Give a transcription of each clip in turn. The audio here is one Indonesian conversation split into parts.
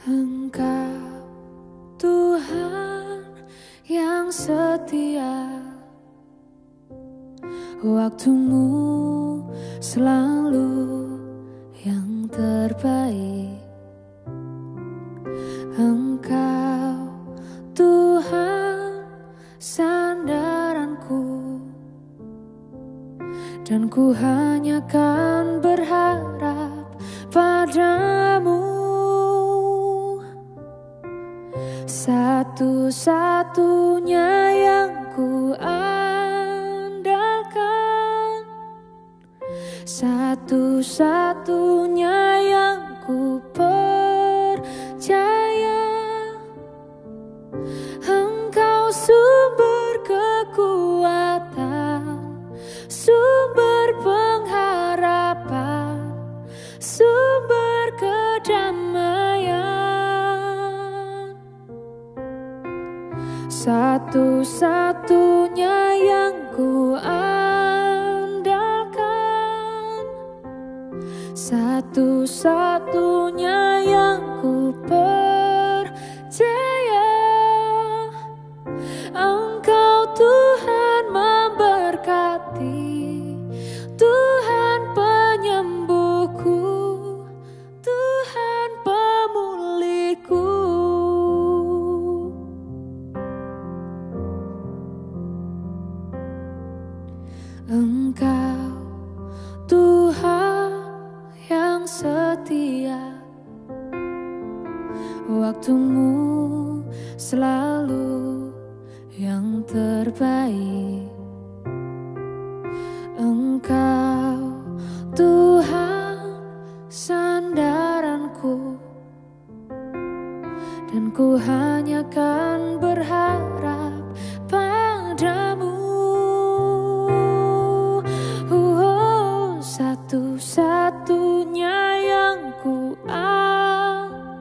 Engkau Tuhan yang setia, waktumu selalu yang terbaik. Engkau Tuhan sandaranku, dan ku hanya kan berharap padamu. Satu-satunya yang ku andalkan, satu-satunya yang ku percaya. Engkau sumber kekuatan, sumber pengharapan, sumber kedamaian. Satu-satunya yang ku andalkan, satu-satunya yang ku percaya. Engkau Tuhan memberkati, Tuhan penyembuhku, Tuhan pemulihku. Engkau Tuhan yang setia, waktumu selalu yang terbaik. Engkau Tuhan sandaranku, dan ku hanya kan berharap padamu. Satu-satunya yang ku andalkan,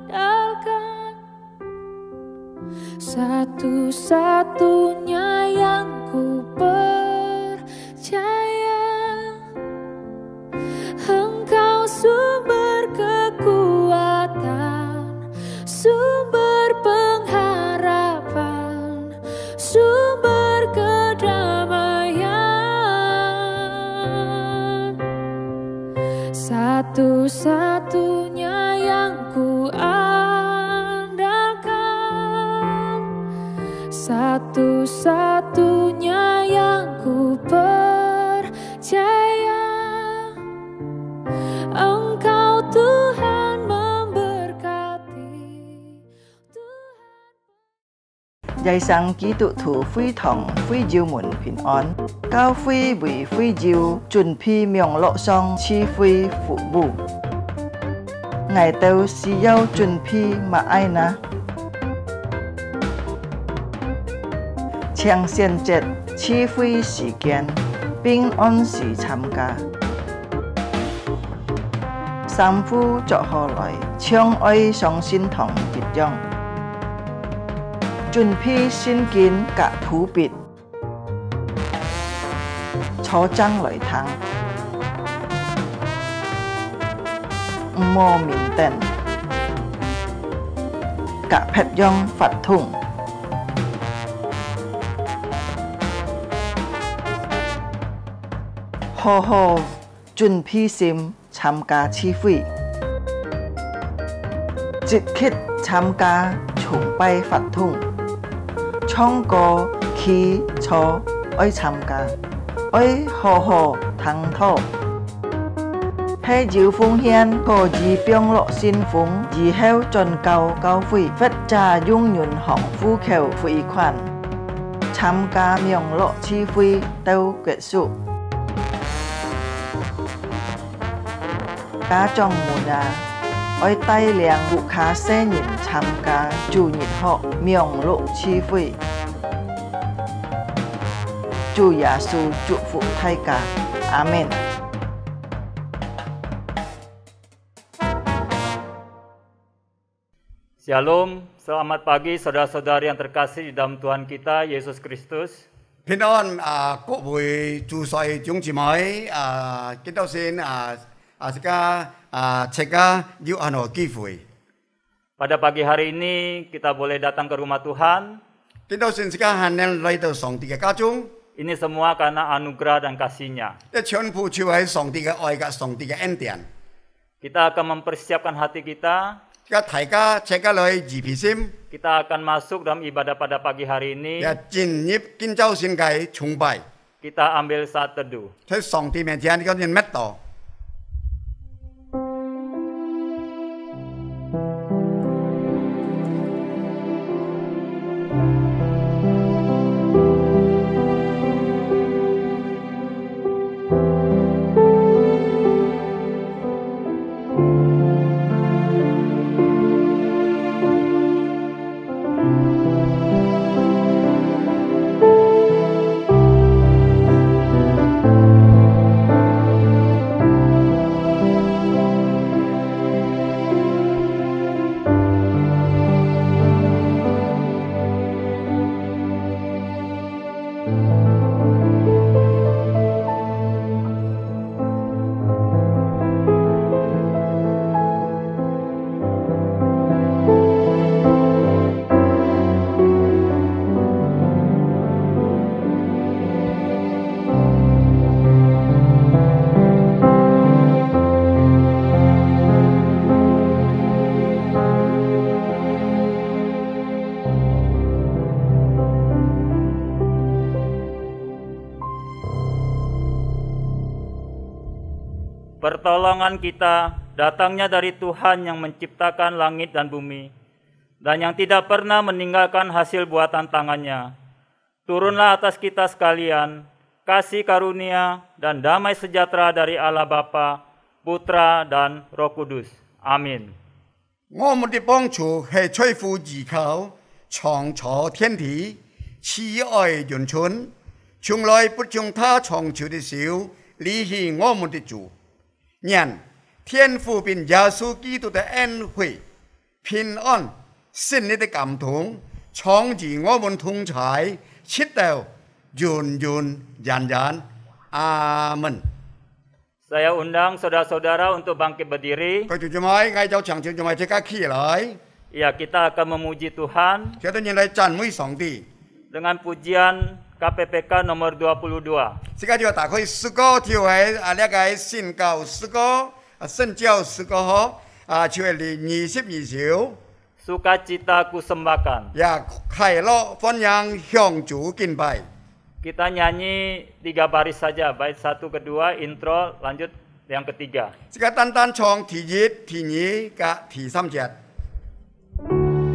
satu-satunya yang ku percaya. Engkau sumber kekuatan, sumber pengharapan, sumber kedamaian. Satu-satunya yang ku andalkan, satu-satunya yang ku percaya. Engkau Tuhan memberkati, Tuhan. 日生基督徒會堂會照門平安，教會為會照盡披名錄上賜會服務。我哋是要盡披乜愛呢？請選擇賜會時間，並按時參加。三夫作何來，將愛上心同結帳。盡披先見及普別，初爭來談，唔摸面定，及撇樣發通，好好盡披心參加賜會，積極參加崇拜發通。唱歌、祈禱愛參加，愛好好聽討。喺照奉獻可以並落先鋒，以後進教教會，或者用銀行戶口匯款，參加名落賜會到結束。家長們啊，愛帶領顧客新人參加主日學名錄賜會。主耶穌祝福大家，阿們。Shalom, selamat pagi saudara-saudari yang terkasih di dalam Tuhan kita Yesus Kristus. 平安各位主帥弟兄姊妹見到先這個這個要按個機會 Pada pagi hari ini kita boleh datang ke rumah Tuhan. 見到聖時間限定嚟到上帝嘅家中， Ini semua karena anugerah dan kasih-Nya. 全部就係上帝嘅愛及上帝嘅恩典。 Kita akan mempersiapkan hati kita. 而家大家請家嚟預備心， Kita akan masuk dalam ibadah pada pagi hari ini. 也進入建造聖界崇拜， Kita ambil saat teduh. 喺上帝面前呢個人乜度？ Pertolongan kita datangnya dari Tuhan yang menciptakan langit dan bumi, dan yang tidak pernah meninggalkan hasil buatan tangannya. Turunlah atas kita sekalian, kasih karunia dan damai sejahtera dari Allah Bapa, Putra, dan Roh Kudus. Amin. 我們的幫助係出乎依靠，創造天地，慈愛人群，從來不將他創造的手離棄我們的主。人天父並耶穌基督的恩惠、平安、勝利的感動，創自我們同在，直到永永遠遠。阿門。 Saya undang saudara-saudara untuk bangkit berdiri. 各位姊妹，嗌就長長姊妹即刻起來， Ya, kita akan memuji Tuhan 叫到人嚟讚美上帝。 dengan pujian KPPK nomor 22. 即刻就打開詩歌條係呢個宣教詩歌、聖教詩歌嗬，就係22首， Sukacita ku sembahkan. 也快樂歡迎向主敬拜。 Kita nyanyi 3 baris saja, bait 1, kedua, intro, lanjut yang ketiga. 即刻單單唱第一、第二及第三節。 Hanya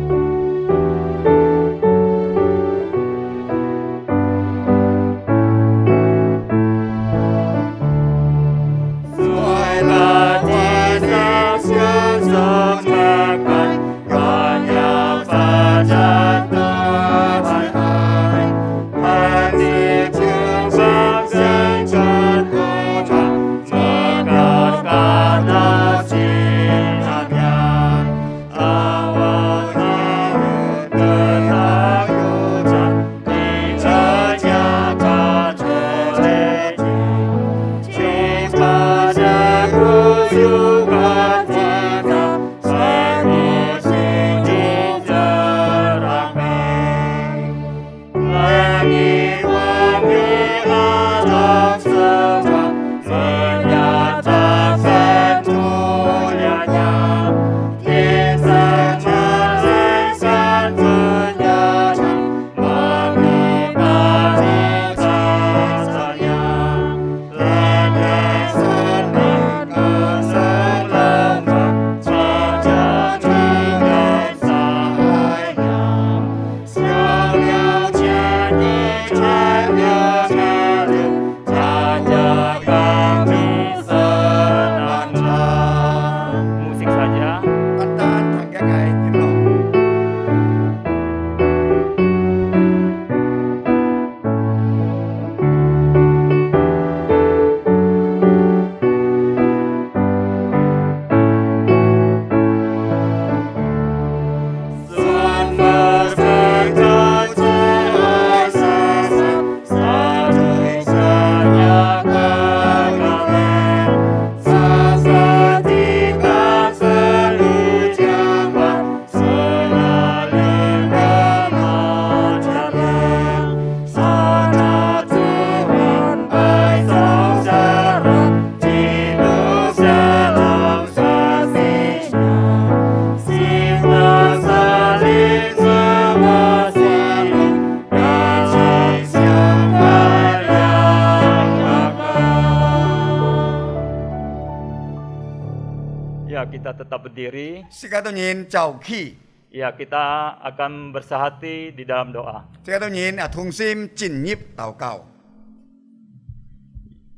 kita tetap berdiri. Sika tu nyin chào khi. Ya, kita akan bersahati di dalam doa. Sika tu nyin thung sim jin nhịp tao cao.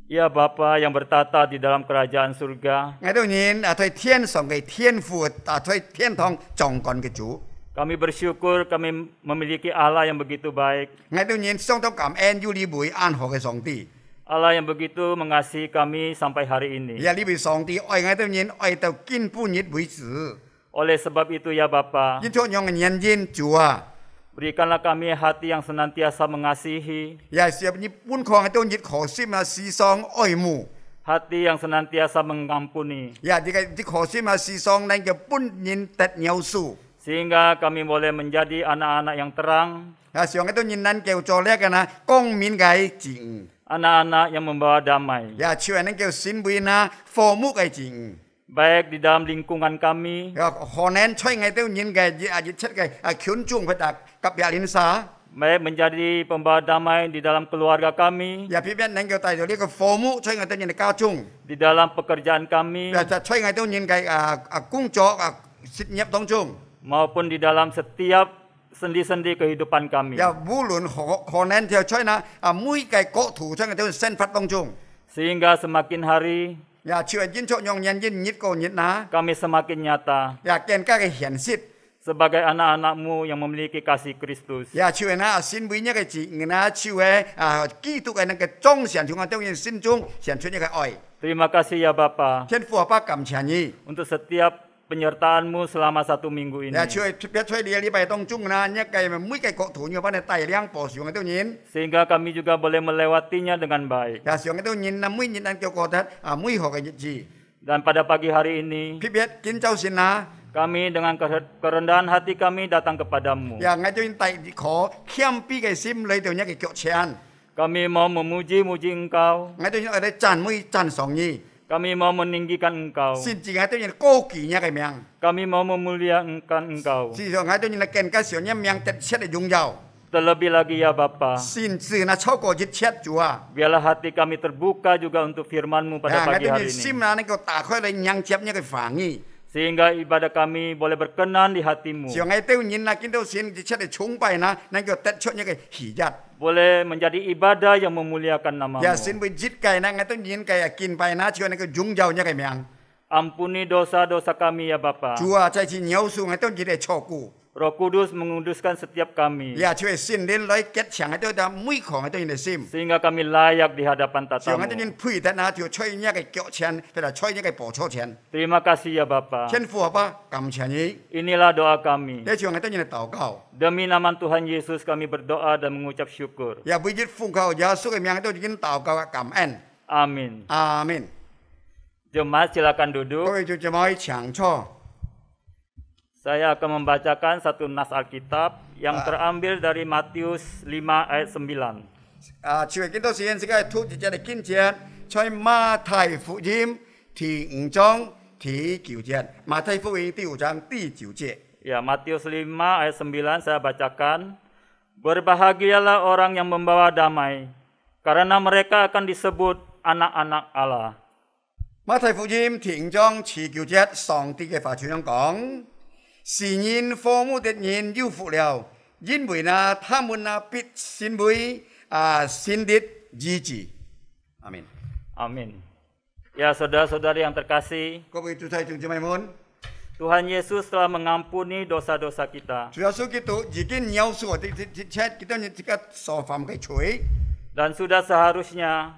Ya Bapa yang bertata di dalam kerajaan surga, Ngay tu nyin thôi thiên song cái thiên phụ thôi thiên thong trọng còn cái chủ. kami bersyukur kami memiliki Allah yang begitu baik. Ngay tu nyin song tao cảm ơn yu li bui an ho cái song ti. Allah yang begitu mengasihi kami sampai hari ini. Ya li bui song ti oi ngay tu nyin oi tao kin pu nhịp bui zi. Oleh sebab itu ya Bapa, Yin cho nyong nyen yin chua. berikanlah kami hati yang senantiasa mengasihi, Ya siap ni pun kong tu nyit khổ sim là si song oi mu. hati yang senantiasa mengampuni, Ya di khổ sim là si song nang ke pun nyin tet nhau su. sehingga kami boleh menjadi anak-anak yang terang, Ya siang itu nyin nan kêu cho lek na kong min gai jing. anak-anak yang membawa damai, Ya chua nang kêu sin bui na fo mu gai jing. baik di dalam lingkungan kami, Ya honen choi ngai tu nyin gai ji ajit chet gai kyun chung phat dak kap ya lin sa. baik menjadi pembawa damai di dalam keluarga kami, Ya pi bian nang kêu tai jo li ko fo mu choi ngai tu nyin ka chung. di dalam pekerjaan kami, Ya choi ngai tu nyin gai kung cho sit nyap tong chung. maupun di dalam setiap sendi-sendi kehidupan kami. Ya bulun honen theo choi na mui gai ko thủ choi ngai tu sen phat tong chung. Sehingga semakin hari Ya chua jin cho nyong nyen jin nyit ko nyit na. kami semakin nyata Ya ken ka gai hian sit. sebagai anak-anak-Mu yang memiliki kasih Kristus. Ya chua na sin bui nya gai ji ngna chua ki tu gai nang ke chong xian chung tong yin sin chung xian chue nya gai oi. Terima kasih ya Bapa Thiên phù pa kam chan yi. untuk setiap penyertaan-Mu selama 1 minggu ini. Ya chua chua dia li bai tong chung na nya gai mui gai ko thu nyo pa ne tai liang po xiong tu yin. Sehingga kami juga boleh melewatinya dengan baik. Ya xiong tu yin na mui yin an kyo ko that mui ho gai ji. Dan pada pagi hari ini, Pi biat kin chau sin na. kami dengan kerendahan hati kami datang kepadamu. Ya ngai tu yin tai di kho khiam pi gai sim lei tu nya gai kyo chian. Kami mau memuji-muji Engkau. Ngai tu yin oi chan mui chan song yi. Kami mau meninggikan Engkau. Sin ji ngai tu yin ko ki nya gai miang. Kami mau memuliakan Engkau. Si so ngai tu yin na ken ka xiong nya miang tet chet de yung yao. Terlebih lagi ya Bapa, Sin si na chau ko jit chet chua. biarlah hati kami terbuka juga untuk firman-Mu pada Ya ngai pagi tu hari yin sim ini. na ne ko ta khoi le nyang chep nya gai fang yi. Sehingga ibadah kami boleh berkenan di hati-Mu. Siang ngai tu yin na kin tu sin jit chet de chung bai na nang ko tet chot nya gai hi jat. Boleh menjadi ibadah yang memuliakan nama-Mu. Ya sin bui jit kai na ngai tu yin kai kin bai na chua na ko jung jao nya gai miang. Ampuni dosa-dosa kami ya Bapa. Chua chai chi nyau su ngai tu jit de cho ku. Roh Kudus menguduskan setiap kami. Ya chua sin den loi ket chang ngai tu da mui khong ngai tu yin de sim. Sehingga kami layak di hadapan Siang ngai tu tata-Mu. yin pui ta na tu choi nya gai kyo chen, ta da choi nya gai po cho chen. Terima kasih ya Bapa. Thiên phù pa kam chan yi. Inilah doa kami. De chiang ngai tu yin tao gao. Demi nama Tuhan Yesus kami berdoa dan mengucap syukur. Ya bui jit phung khao ya su gai miang tu yin tao gao kam en. Amin. Amin. Jemaat silakan各 duduk. 位就这么抢错。 Saya akan membacakan satu nas Alkitab yang terambil dari Matius 5 ayat 9. 全見到時間時間突然嘅經節，在馬太福音第5章第9節，馬太福音第5章第9節。 Ya, Matius 5 ayat 9 saya bacakan. Berbahagialah orang yang membawa damai, karena mereka akan disebut anak-anak Allah. 馬太福音第5章第9節，上帝嘅話咁樣講：是人父母的人有福了，因為呢，他們呢必成為神的兒子。阿門。 Amin. Ya, saudara-saudari yang terkasih, 各位主太弟兄姊妹們， Tuhan Yesus telah mengampuni dosa-dosa kita. 主要是佢都已經描述啲佢都呢個所犯嘅罪。 Dan sudah seharusnya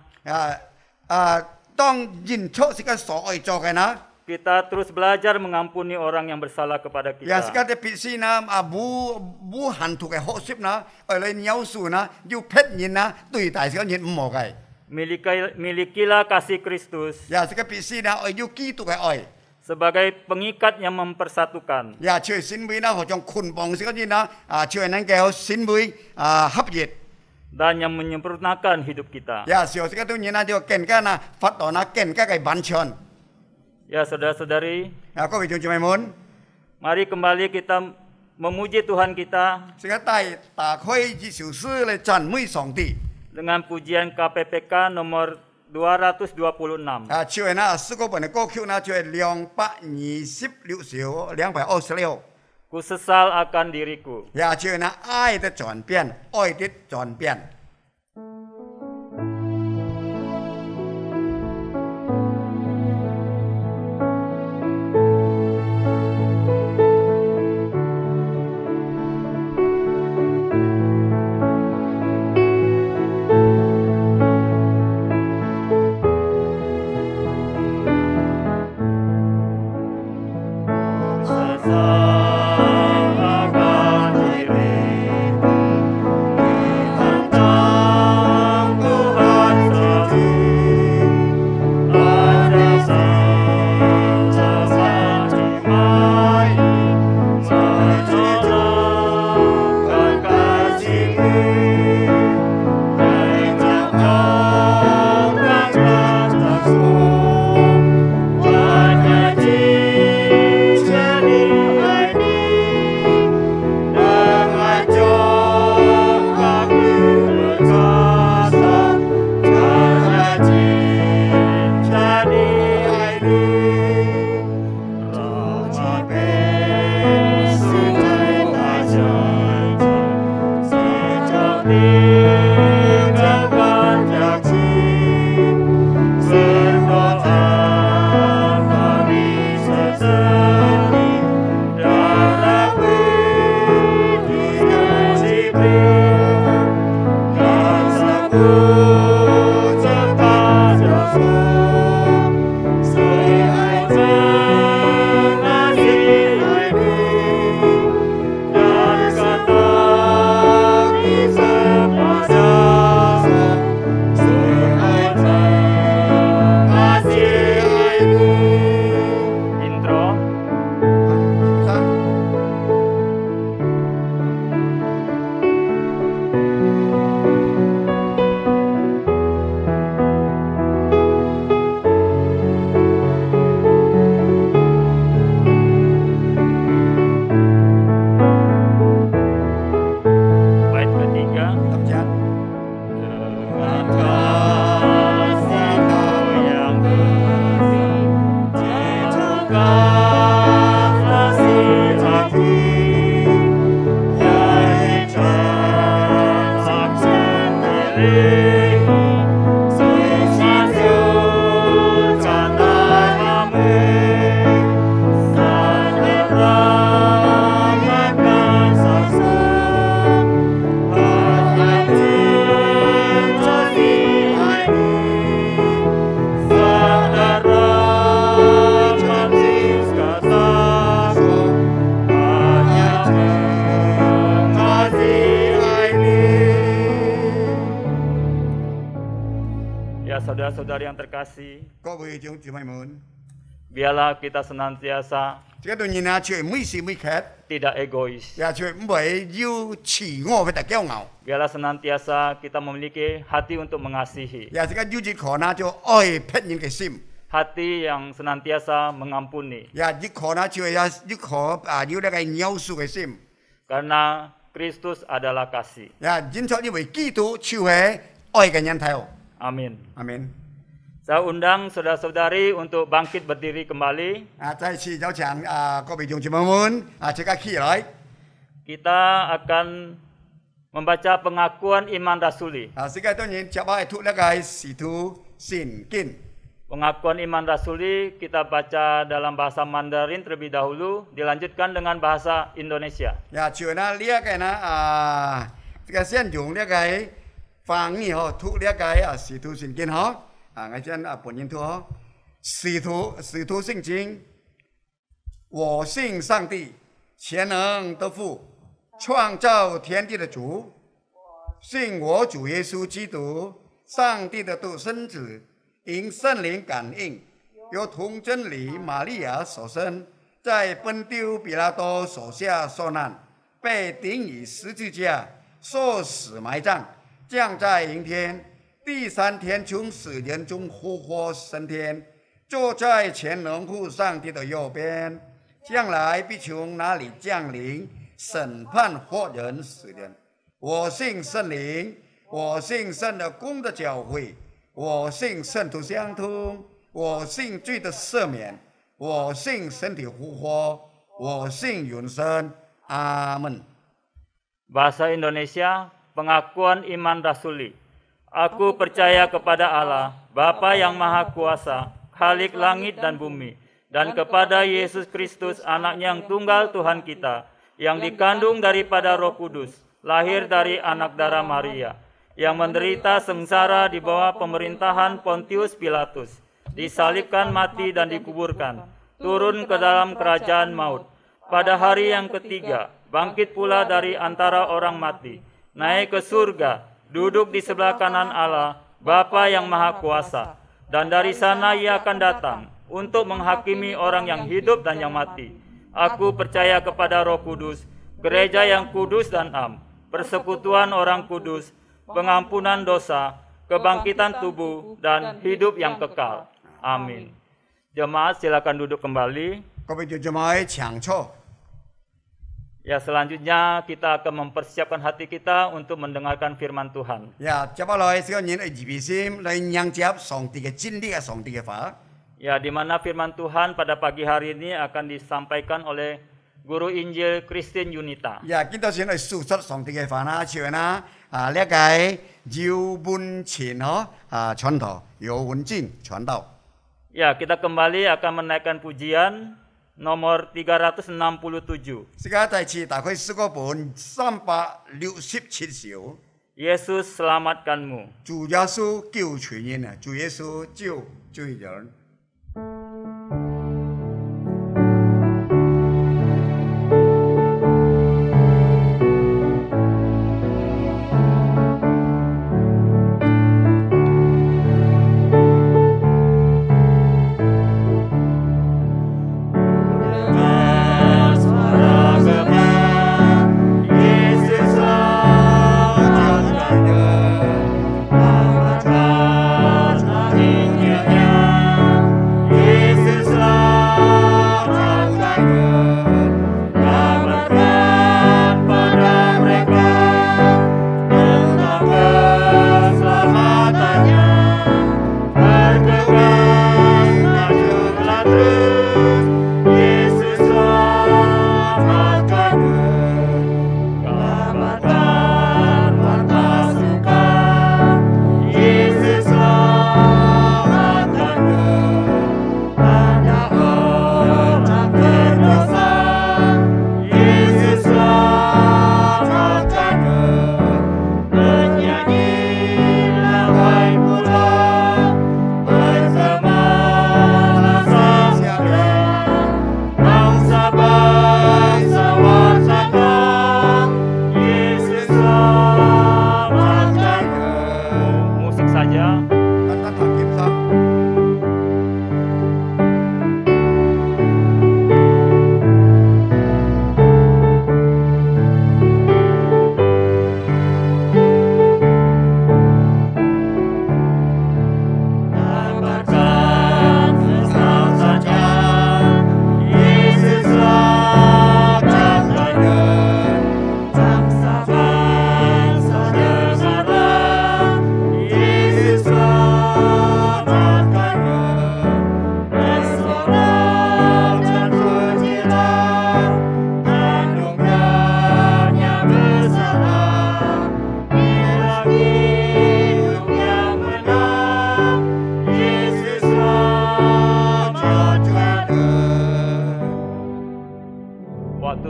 當認出是個所愛做嘅呢。 kita terus belajar mengampuni orang yang bersalah kepada Ya kita. sekarang PC na bu hantu ke hosip na, oleh nyausu na, you pet yin na, tui tai sekarang yin mo kai. Milikilah kasih Kristus Ya sekarang PC na, you ki tu kai oi. sebagai pengikat yang mempersatukan. Ya cuy sin bui na, ho jong kun bong sekarang yin na, cuy nang kau sin bui hap yit. Dan yang menyempurnakan hidup kita. Ya siapa sekarang tu yin na dia ken ka na, fat do na ken ka kai banchon. Ya, saudara-saudari, Ya kau bijung cuma mun. mari kembali kita memuji Tuhan kita Sekarang tai tak koi ji siu si le chan mui song ti. dengan pujian KPPK nomor 226. 就係那四個本嘅歌曲呢，就係226首，226。 Ku sesal akan diriku. 也就係那愛的轉變，愛的轉變。 Ya saudara-saudari yang terkasih, 各位弟兄姊妹們， biarlah kita senantiasa 這個年啊，就係每時每刻， tidak egois. 也就唔係要自我嘅驕傲， Biarlah senantiasa kita memiliki hati untuk mengasihi, 也係個要住可能就愛別人嘅心， hati yang senantiasa mengampuni. 也要可能就係要呢個饒恕嘅心， Karena Kristus adalah kasih. 也因此因為基督就係愛嘅人頭。 Amin. 阿門。 Saya undang saudara-saudari untuk bangkit berdiri kembali. 再次有請各位弟兄姊妹們即刻起來。 Kita akan membaca pengakuan iman rasuli. 世界當然接下嚟呢個使徒信經。 Pengakuan iman rasuli kita baca dalam bahasa Mandarin terlebih dahulu, dilanjutkan dengan bahasa Indonesia. 也就呢個呢這個先用呢個翻譯嗬，讀呢個使徒信經嗬。 我先本人讀嗬，使徒信經，我信上帝，全能的父，創造天地的主，信我主耶穌基督，上帝的獨生子，因聖靈感應，由童真理瑪利亞所生，在本丟比拉多手下受難，被釘於十字架，受死埋葬，降在陰天。 第三天從死人中復活升天，坐在全能父上帝的右邊，將來必從那裡降臨審判活人死人。我信聖靈，我信神的公的教會，我信圣徒相通，我信罪的赦免，我信身体复活，我信永生。阿门。 Bahasa Indonesia, pengakuan iman rasuli. Aku percaya kepada Allah, Bapa yang Maha Kuasa, Khalik langit dan bumi, dan kepada Yesus Kristus, anaknya yang tunggal Tuhan kita, yang dikandung daripada Roh Kudus, lahir dari anak darah Maria, yang menderita sengsara di bawah pemerintahan Pontius Pilatus, disalibkan, mati, dan dikuburkan, turun ke dalam kerajaan maut. Pada hari yang ketiga, bangkit pula dari antara orang mati, naik ke surga, duduk di sebelah kanan Allah, Bapa yang Maha Kuasa, dan dari sana ia akan datang untuk menghakimi orang yang hidup dan yang mati. Aku percaya kepada Roh Kudus, gereja yang kudus dan am, persekutuan orang kudus, pengampunan dosa, kebangkitan tubuh, dan hidup yang kekal. Amin. Jemaat silakan duduk kembali. 各位弟兄姊妹，请坐。 Ya, selanjutnya kita akan mempersiapkan hati kita untuk mendengarkan firman Tuhan. 呀，接下來小人嘅預備心嚟迎接上帝嘅真理嘅上帝嘅話。 Ya, di mana firman Tuhan pada pagi hari ini akan disampaikan oleh Guru Injil Christine Yunita. 呀，見到先嚟述說上帝嘅話啦，像啦呢一個姚文前傳道，姚文靜傳道。 Ya, kita kembali akan menaikkan pujian nomor 367. 而家第次大概詩歌本367首。 Yesus selamatkanmu. 主耶穌救全人啊！主耶穌救罪人。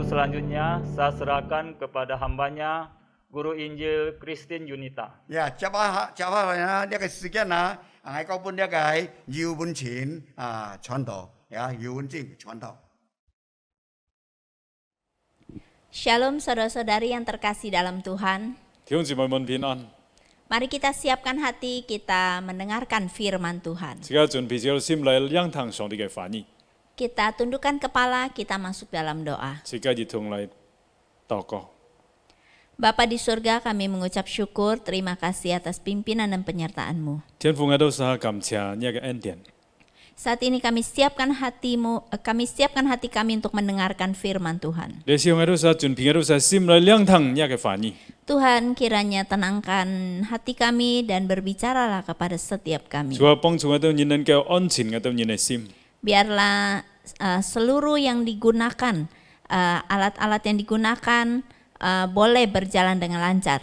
Selanjutnya saya serahkan kepada hambanya Guru Injil Christine Yunita. 呀，接下來呢，呢個時間呢，我嗰本呢個姚文前傳道，呀，姚文靜傳道。 Shalom saudara-saudari yang terkasih dalam Tuhan. 弟兄姊妹們平安， Mari kita siapkan hati kita mendengarkan firman Tuhan. 自家準備咗心嚟聆聽上帝嘅話語， Kita tundukkan kepala, kita masuk dalam doa. 自家一同嚟禱告。 Bapa di surga, kami mengucap syukur, terima kasih atas pimpinan dan penyertaan-Mu. 天父，我都撒感謝你嘅恩典。 Saat ini kami siapkan hati kami untuk mendengarkan firman Tuhan. 你使我都撒準備我都撒心嚟聆聽你嘅話語。Tuhan kiranya tenangkan hati kami dan berbicaralah kepada setiap kami. 主啊，幫助我哋人能夠安靜我哋人嘅心， Biarlah seluruh yang digunakan, alat-alat yang digunakan boleh berjalan dengan lancar.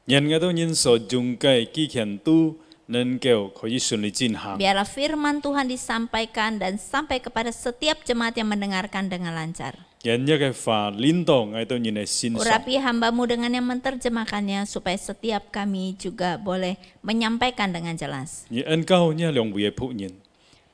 讓我哋人所用嘅機器都能夠可以順利進行。 Biarlah firman Tuhan disampaikan dan sampai kepada setiap jemaat yang mendengarkan dengan lancar. 讓一個法領導我哋人嘅心上。 Urapi hamba-Mu dengan yang menerjemahkannya supaya setiap kami juga boleh menyampaikan dengan jelas. 而恩高呢兩位嘅僕人，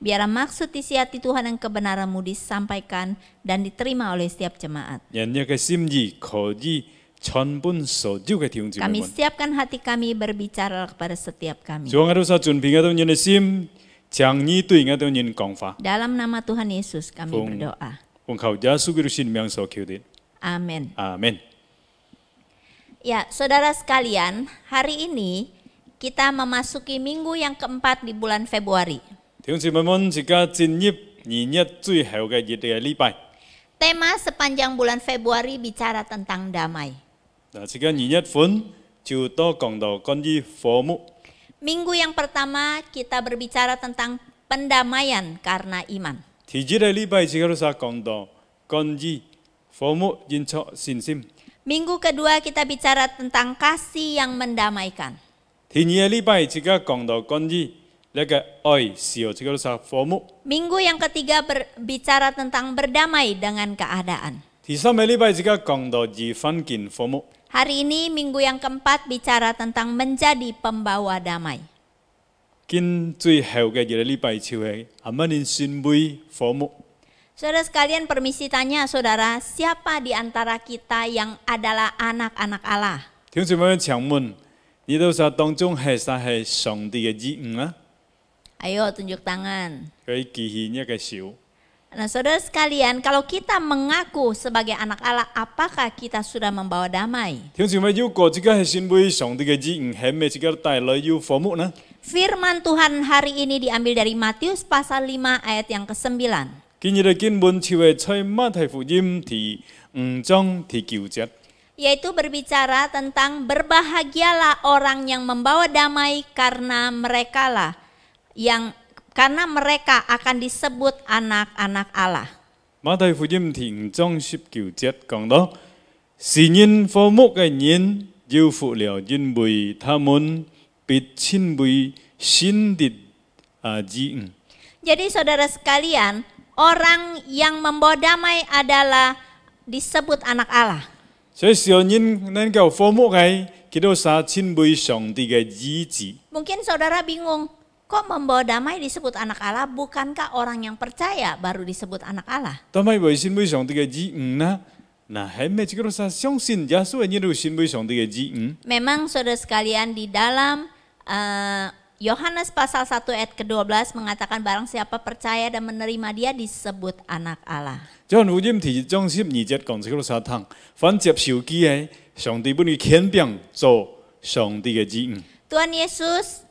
Biarlah maksud isi hati Tuhan dan kebenaran-Mu disampaikan dan diterima oleh setiap jemaat. 讓一個心意可以傳本所有嘅弟兄姊妹 Kami 們。 siapkan hati kami berbicara kepada setiap kami. 主啊，我哋所準備我哋人嘅心，將你對我哋人講法， Dalam nama Tuhan Yesus kami Fung. berdoa. 奉靠耶穌基督聖名所求的。 Amin. 阿門。 Ya, saudara sekalian, hari ini kita memasuki minggu yang keempat di bulan Februari. 弟兄姊妹們，而家進入2月最後嘅日嘅禮拜。 Tema sepanjang bulan Februari bicara tentang damai. 嗱，而家2月份就多講到關於和睦。 Minggu yang pertama kita berbicara tentang pendamaian karena iman. 第一個禮拜，而家都講到關於和睦因着信心。 Minggu kedua kita bicara tentang kasih yang mendamaikan. 第二個禮拜，而家講到關於呢個愛是由而家都和睦。 Minggu yang ketiga berbicara tentang berdamai dengan keadaan. 第三個禮拜，而家講到與環境和睦。 Hari ini minggu yang keempat bicara tentang menjadi pembawa damai. 今最後嘅日嘅禮拜就係阿媽您信為和睦。 Saudara sekalian, permisi tanya saudara, siapa di antara kita yang adalah anak-anak Allah? 弟兄姊妹請問，你都係當中係啥係上帝嘅兒女啊？ Ayo tunjuk tangan. 佢記起一個手。 Nah saudara sekalian, kalau kita mengaku sebagai anak Allah, apakah kita sudah membawa damai? 弟兄姊妹，如果這個係信為上帝嘅兒女，係咪這個帶來有和睦呢？ Firman Tuhan hari ini diambil dari Matius pasal 5 ayat yang ke-9. 今日嘅經文就係在馬太福音第5章第9節。 Yaitu berbicara tentang berbahagialah orang yang membawa damai karena mereka akan disebut anak-anak Allah. 馬太福音第5章19節講到，是因和睦嘅人有福了，因為他們被稱為神的兒女。 Jadi saudara sekalian, orang yang membawa damai adalah disebut anak Allah. 所以小人能夠和睦嘅，佢都係稱為上帝嘅兒子。 Mungkin saudara bingung, kok membawa damai disebut anak Allah? Bukankah orang yang percaya baru disebut anak Allah? 但係為稱為上帝嘅兒女呢？嗱，係咪這個都係相信耶穌嘅人都稱為上帝嘅兒女？ Memang saudara sekalian di dalam Yohanes pasal 1 ayat ke-12 mengatakan barang siapa percaya dan menerima dia disebut anak Allah. 約翰福音第1章12節講這個都係通，凡接受佢嘅，上帝本佢權柄做上帝嘅兒女。 Tuhan Yesus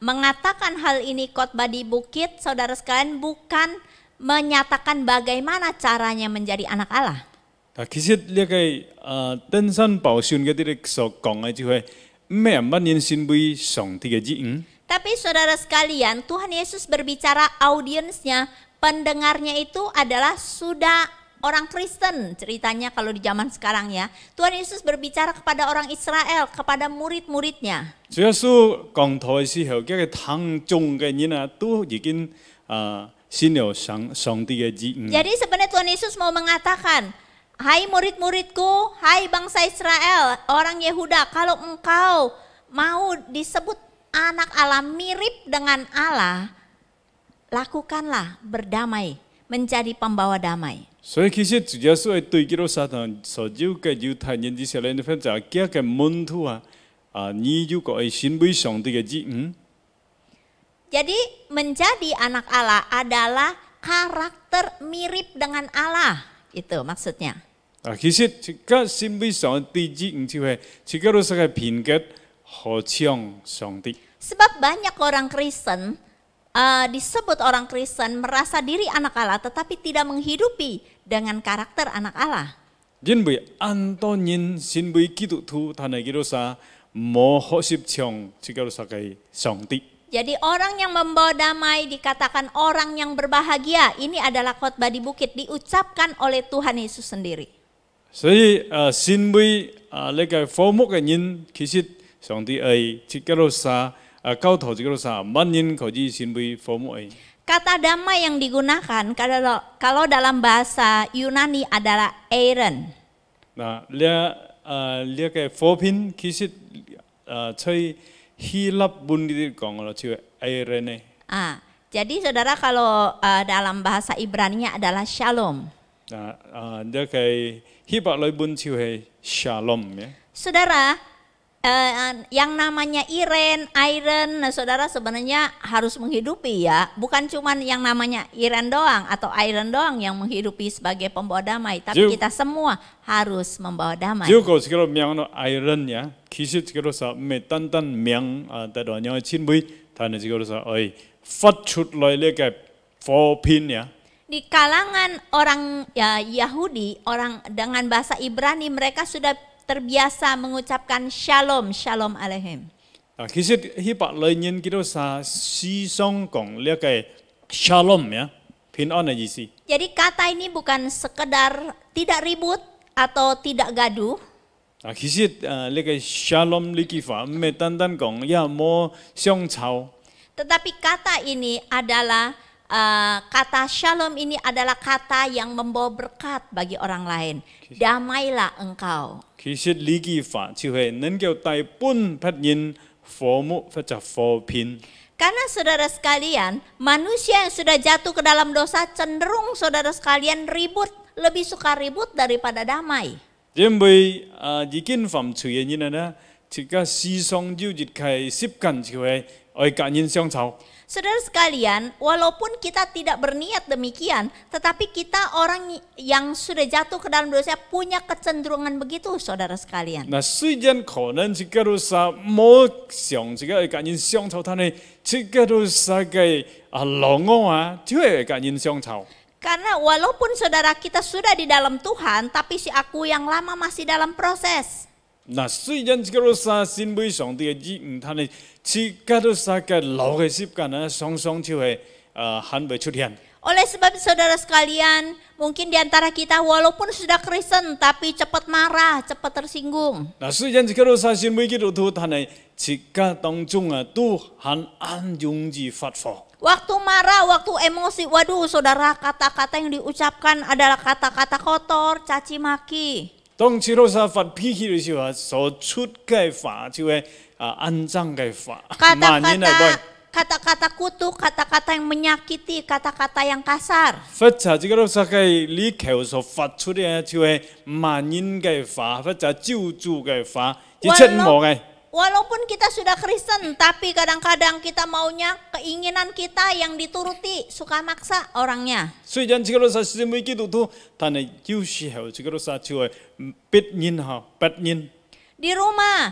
mengatakan hal ini khotbah di bukit, saudara sekalian, bukan menyatakan bagaimana caranya menjadi anak Allah. 其實呢個登山寶訓嗰啲所講嘅就係咩乜人先為上帝嘅兒女。 Tapi saudara sekalian, Tuhan Yesus berbicara audiensnya, pendengarnya itu adalah sudah orang Kristen. Ceritanya kalau di zaman sekarang ya, Tuhan Yesus berbicara kepada orang Israel, kepada murid-muridnya. 主耶穌講台嘅時候，嗰個堂眾嘅人啊，都已經信了上帝嘅兒女。 Jadi sebenarnya Tuhan Yesus mau mengatakan, hai murid-muridku, hai bangsa Israel, orang Yehuda, kalau engkau mau disebut anak Allah, mirip dengan Allah, lakukanlah berdamai, menjadi pembawa damai. 所以其實主耶穌係對基督撒旦所有嘅猶太人之前咧，分就係幾個門徒啊，你如果係信為上帝嘅兒女， Jadi menjadi anak Allah adalah karakter mirip dengan Allah, itu maksudnya. 其實這個信為上帝兒女就係，這個都係個品格好像上帝。 Sebab banyak orang Kristen disebut orang Kristen merasa diri anak Allah tetapi tidak menghidupi dengan karakter anak Allah. 因为安多人身为基督徒，他那基督啥冇学习像这个啥个上帝。 Jadi orang yang membawa damai dikatakan orang yang berbahagia. Ini adalah khotbah di bukit diucapkan oleh Tuhan Yesus sendiri. 所以身为那个服务嘅人，其實上帝係這個啥教徒這個啥，萬人可以身為服務嘅。 Kata damai yang digunakan kalau dalam bahasa Yunani adalah eiron. 嗱，呢個貨品其實在希臘文裡講咯，就係 eirene。 Jadi saudara kalau dalam bahasa Ibrani-nya adalah shalom. 呢個希伯來文就係 shalom 呀。 Saudara, yang namanya iron, nah saudara sebenarnya harus menghidupi ya. Bukan cuma yang namanya iron doang atau iron doang yang menghidupi sebagai pembawa damai. Tapi kita semua harus membawa damai. 如果這個名咯 iron 呀，其實這個啥唔係單單名但係有錢位，但係這個啥係發出來呢個貨品呀。 Di kalangan orang Yahudi, orang dengan bahasa Ibrani mereka sudah terbiasa mengucapkan shalom, shalom aleichem. 其實希伯來人叫做啥思想講呢個 shalom 呀，平安嘅意思。 Jadi kata ini bukan sekedar tidak ribut atau tidak gaduh. 其實呢個 shalom 呢句話唔係單單講呀冇相吵。 Tetapi kata ini adalah kata shalom ini adalah kata yang membawa berkat bagi orang lain. Damailah engkau. 其實呢句話就係能夠帶本別人服務或者和平。 Karena saudara sekalian, manusia yang sudah jatuh ke dalam dosa cenderung saudara sekalian ribut, lebih suka ribut daripada damai. 因為已經犯罪嘅人呢，這個思想就越係習慣就係愛跟人相吵。 Saudara sekalian, walaupun kita tidak berniat demikian, tetapi kita orang yang sudah jatuh ke dalam dosa punya kecenderungan begitu, saudara sekalian. 那雖然可能這個都是冇想這個愛跟人相吵，但係這個都是個老我啊，就係跟人相吵。 Karena walaupun saudara kita sudah di dalam Tuhan, tapi si aku yang lama masih dalam proses. 那雖然這個都是身為上帝嘅兒女，但係這個都是個老嘅習慣啊，常常就係很會出現。 Oleh sebab saudara sekalian, mungkin di antara kita walaupun sudah Kristen tapi cepat marah, cepat tersinggung. 那雖然這個都是身為基督徒，但係這個當中都很容易發火。 Waktu marah, waktu emosi, waduh saudara kata-kata yang diucapkan adalah kata-kata kotor, caci maki. 當這個是發脾氣嘅時候，所出嘅話就係骯髒嘅話，罵人嚟講。 Kata-kata kutuk, kata-kata yang menyakiti, kata-kata yang kasar. 或者這個都是嘅你口所發出嘅就係罵人嘅話，或者咒詛嘅話，一切冇嘅。 Walaupun kita sudah Kristen, tapi kadang-kadang kita maunya keinginan kita yang dituruti, suka maksa orangnya. 雖然這個都是身為基督徒，但係有時候這個都是就係別人。 Di rumah,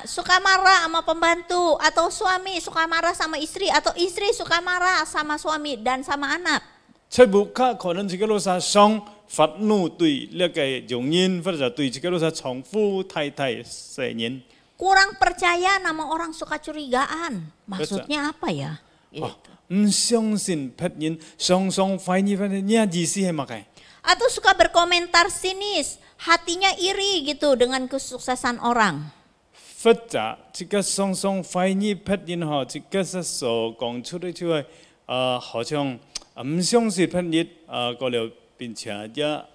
suka marah sama pembantu, atau suami suka marah sama istri, atau istri suka marah sama suami dan sama anak. 在屋企可能這個都是想發怒對呢個傭人，或者對這個都是丈夫太太世人。 Kurang percaya nama orang suka curigaan. Maksudnya apa ya? 唔相信別人，常常懷疑別人意思係乜嘅？ Atau suka berkomentar sinis, hatinya iri gitu dengan kesuksesan orang. 或者這個常常懷疑別人這個是所講出嚟就係好像唔相信別人過了並且也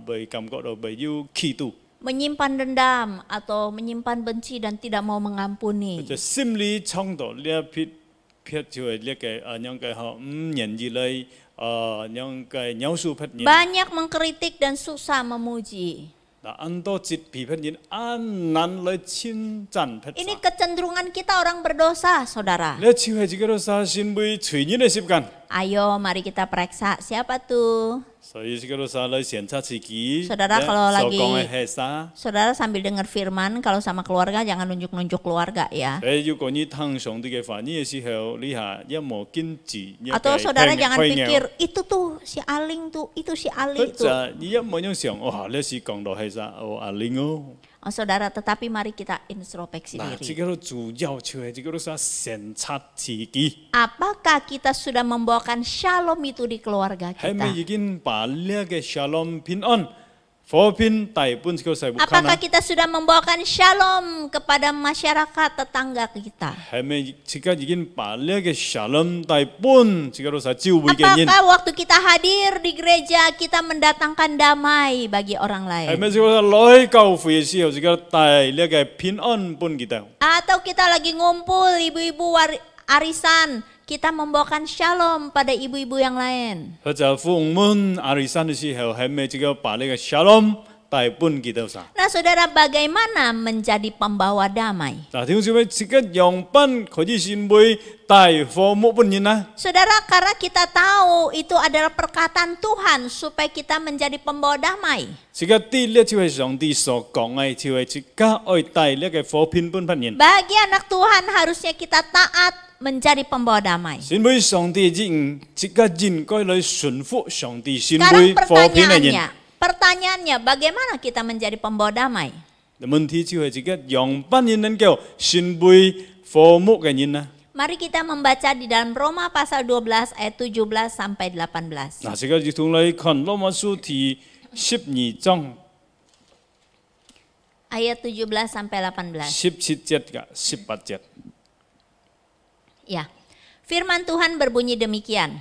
未感覺到未有企圖。 Menyimpan dendam atau menyimpan benci dan tidak mau mengampuni. 就心理衝突呢一撇就係呢個樣嘅唔願意嚟樣嘅描述別人。 Banyak mengkritik dan susah memuji. 嗱，很多節批別人難嚟稱讚別人。 Ini kecenderungan kita orang berdosa, saudara. 呢就係這個都係身為罪人嘅習慣。 Ayo, mari kita periksa siapa tuh. 所以这个啥来检查自己。 Saudara kalau lagi 所講嘅係啥？ Saudara sambil dengar firman, kalau sama keluarga jangan nunjuk-nunjuk keluarga ya. 如果你聽上帝嘅話語嘅時候，你係一無堅持， Atau saudara jangan pikir itu tuh si Aling tuh, itu si Ali 就 tuh. 你一冇樣想，哇！你是講到係啥？哦，阿玲哦。 Oh, saudara, tetapi mari kita introspeksi 嗱，這 diri. 個都主要就係這個都係檢查自己， Apakah kita sudah membawakan shalom itu di keluarga 係咪 kita? 已經把呢個 shalom 平安、和平帶本這個世界 Apakah kita sudah membawakan shalom kepada masyarakat tetangga kita? 係咪這個已經把呢個 shalom 帶本這個都係教會嘅人？ Apakah waktu kita hadir di gereja kita mendatangkan damai bagi orang 係 lain? 咪這個來教會嘅時候，這個帶呢個平安本kita？ Atau kita lagi ngumpul ibu-ibu arisan, kita membawakan shalom pada ibu-ibu yang lain. 或者父母arisan嘅時候，係咪這個把呢個 shalom 帶本kita啥？ Nah saudara, bagaimana menjadi pembawa damai? 嗱，點解這個樣本可以先會帶和睦本人啊？ Saudara, karena kita tahu itu adalah perkataan Tuhan supaya kita menjadi pembawa damai. 這個第一就係上帝所講嘅，就係這個愛帶呢個和平本人。 Bagi anak Tuhan harusnya kita taat menjadi pembawa damai. 先為上帝人，這個人該來順服上帝，先 Sekarang 為和平嘅人。 pertanyaannya, bagaimana kita menjadi pembawa damai? 問題就係這個樣本人能夠先為和睦嘅人啊！ Mari kita membaca di dalam Roma pasal 12 ayat 17 sampai 18. 嗱，這個就同嚟看羅馬書第12章 Ayat 17 sampai 18. 17節嘅18節。 Ya. Firman Tuhan berbunyi demikian.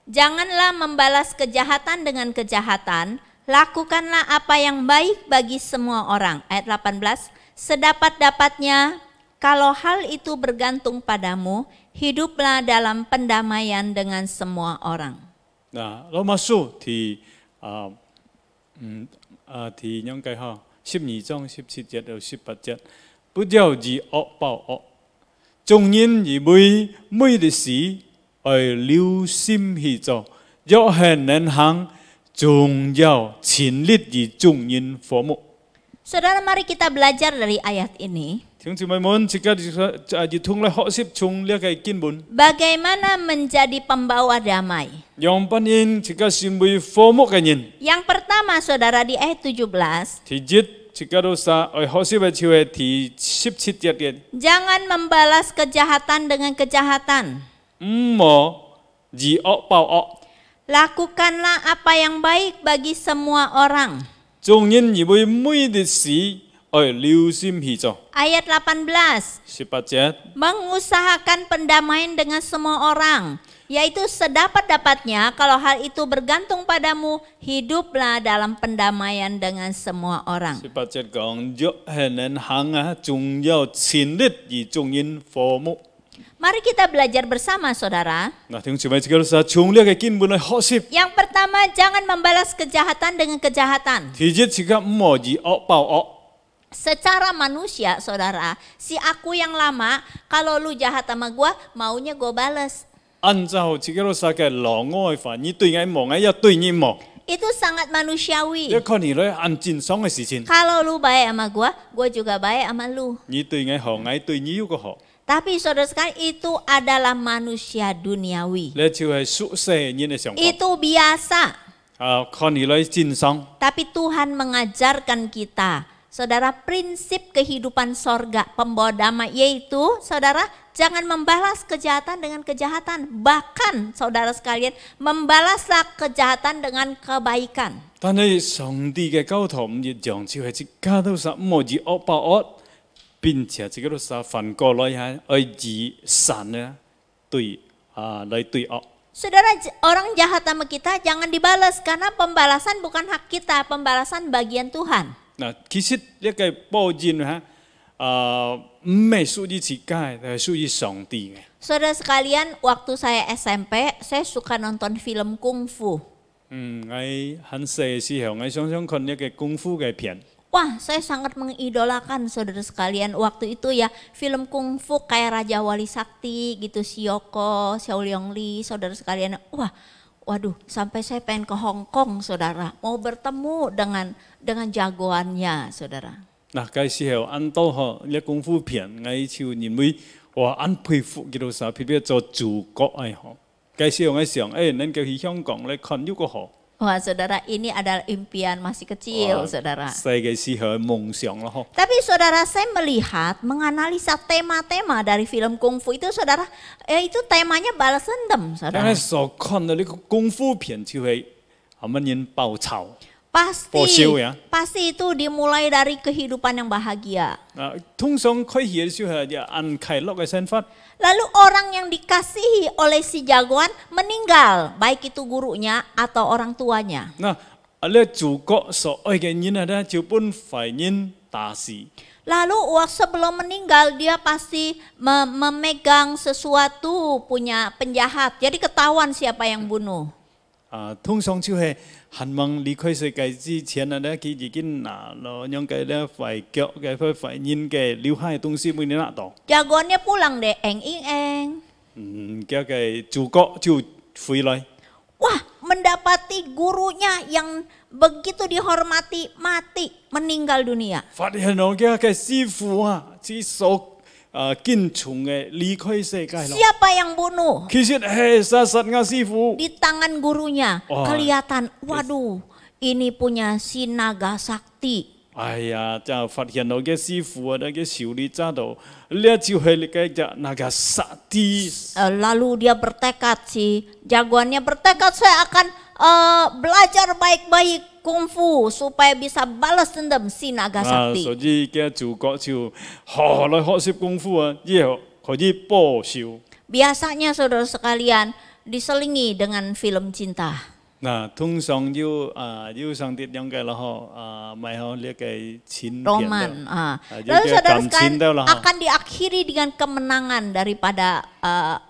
Janganlah membalas kejahatan dengan kejahatan, lakukanlah apa yang baik bagi semua orang. Ayat 18, sedapat-dapatnya, kalau hal itu bergantung padamu, hiduplah dalam pendamaian dengan semua orang. 嗱，羅馬書第第應該嚇12章17節到18節，不要以惡報惡，眾人以為美的事而留心去做，若係能行，總要全力與眾人和睦。 Saudara, mari kita belajar dari ayat ini. 聽眾朋友們，這個就同嚟學習從呢個經文， Bagaimana menjadi pembawa damai? 讓本人這個成為和睦嘅人。 Yang pertama, saudara, di ayat 17. 第一，這個都是愛學習嘅就係第17節嘅。 Jangan membalas kejahatan dengan kejahatan. 唔好以惡報惡， Lakukanlah apa yang baik bagi semua orang. 眾人以為美的事而留心去做。 Ayat 18. 18節， Mengusahakan pendamaian dengan semua orang. Yaitu sedapat-dapatnya kalau hal itu bergantung padamu, hiduplah dalam pendamaian dengan semua orang. 18節講，若係能行啊，仲要全力與眾人和睦。 Mari kita belajar bersama, saudara. 嗱，聽住咪這個都是從呢個經文嚟學習。 Yang pertama, jangan membalas kejahatan dengan kejahatan. 第一，這個唔好以惡報惡。 Secara manusia, saudara, si aku yang lama, kalau lu jahat sama gua, maunya gua bales. 按照這個都是嘅老我嘅法，你對我冇，我要對你冇。 Itu sangat 一 manusiawi. 看你來按正常嘅事情， Kalau lu baik sama gua juga baik sama lu. 你對我好，我對你又個好。 Tapi saudara sekalian, itu adalah manusia duniawi. 呢就係屬世人嘅想法。 Itu biasa. 看你來正常。 Tapi Tuhan mengajarkan kita, saudara, prinsip kehidupan sorga, pembawa damai, yaitu, saudara, jangan membalas kejahatan dengan kejahatan. Bahkan, saudara sekalian, membalaslah kejahatan dengan kebaikan. 但係上帝嘅教導唔一樣，就係即家都是唔以惡報惡，並且這個都是反過來係愛以善呢對來對惡。 Saudara, orang jahat sama kita jangan dibalas karena pembalasan bukan hak kita, pembalasan bagian Tuhan. 嗱，其實一個報應嚇，唔係屬於自己，係屬於上帝嘅。 Saudara sekalian, waktu saya SMP, saya suka nonton film kungfu. 我很細嘅時候，我常常看一個功夫嘅片。Wah, saya sangat mengidolakan saudara sekalian waktu itu ya, film kungfu kayak Raja Wali Sakti gitu, Shiyoko, Xiao Liongli, saudara sekalian. Wah, waduh, sampai saya pengen ke Hong Kong, saudara, mau bertemu dengan jagoannya, saudara. 嗱，介時候按到嗬，一功夫片，我就認為哇，按佩服叫做啥，譬如做主角哎嗬。介時候我想，能夠去香港嚟看呢個嗬。 Wah, saudara, ini adalah impian masih kecil, saudara. 細嘅時候夢想啦嗬。 Tapi saudara, saya melihat, menganalisa tema-tema dari film kungfu itu, saudara, itu temanya balas dendam, 但 saudara. 係所看到呢個功夫片就係係乜嘢報仇。 Pasti itu dimulai dari kehidupan yang bahagia. 通常開戲嘅時候就按快樂嘅身法。 Lalu orang yang dikasihi oleh si jagoan meninggal, baik itu gurunya atau orang tuanya. 嗱，呢主角所愛嘅人啊，就本壞人打死。 Lalu sebelum meninggal dia pasti memegang sesuatu, punya penjahat. Jadi ketahuan siapa yang bunuh. 通常就係希望離開世界之前啊，佢已經拿咗樣嘅咧壞腳嘅壞人嘅留下嘅東西每年拿到。 Jagoannya pulang deh, eng ing eng. 嘅嘅主角就回來。 Wah, mendapati gurunya yang begitu dihormati mati, meninggal dunia. 發現我嘅師傅啊，之所見從嘅離開世界咯。 Siapa yang bunuh? 其實係殺殺我師傅。 Di tangan gurunya, Wah. kelihatan, waduh, ini punya si naga sakti. 哎呀，就發現我嘅師傅啊，嘅手裏揸到，呢就係你嘅那個殺啲。 Lalu dia bertekad, si jagoannya bertekad, saya akan belajar baik-baik kungfu supaya bisa balas dendam si naga 所 sakti. 以嘅主角就學來學習功夫啊，之後可以報仇。 Biasanya saudara sekalian diselingi dengan film cinta. 嗱，通常要上啲樣嘅啦嗬，咪嗬呢個錢 Roman. 片 Lalu saudara sekalian lah. akan diakhiri dengan kemenangan daripada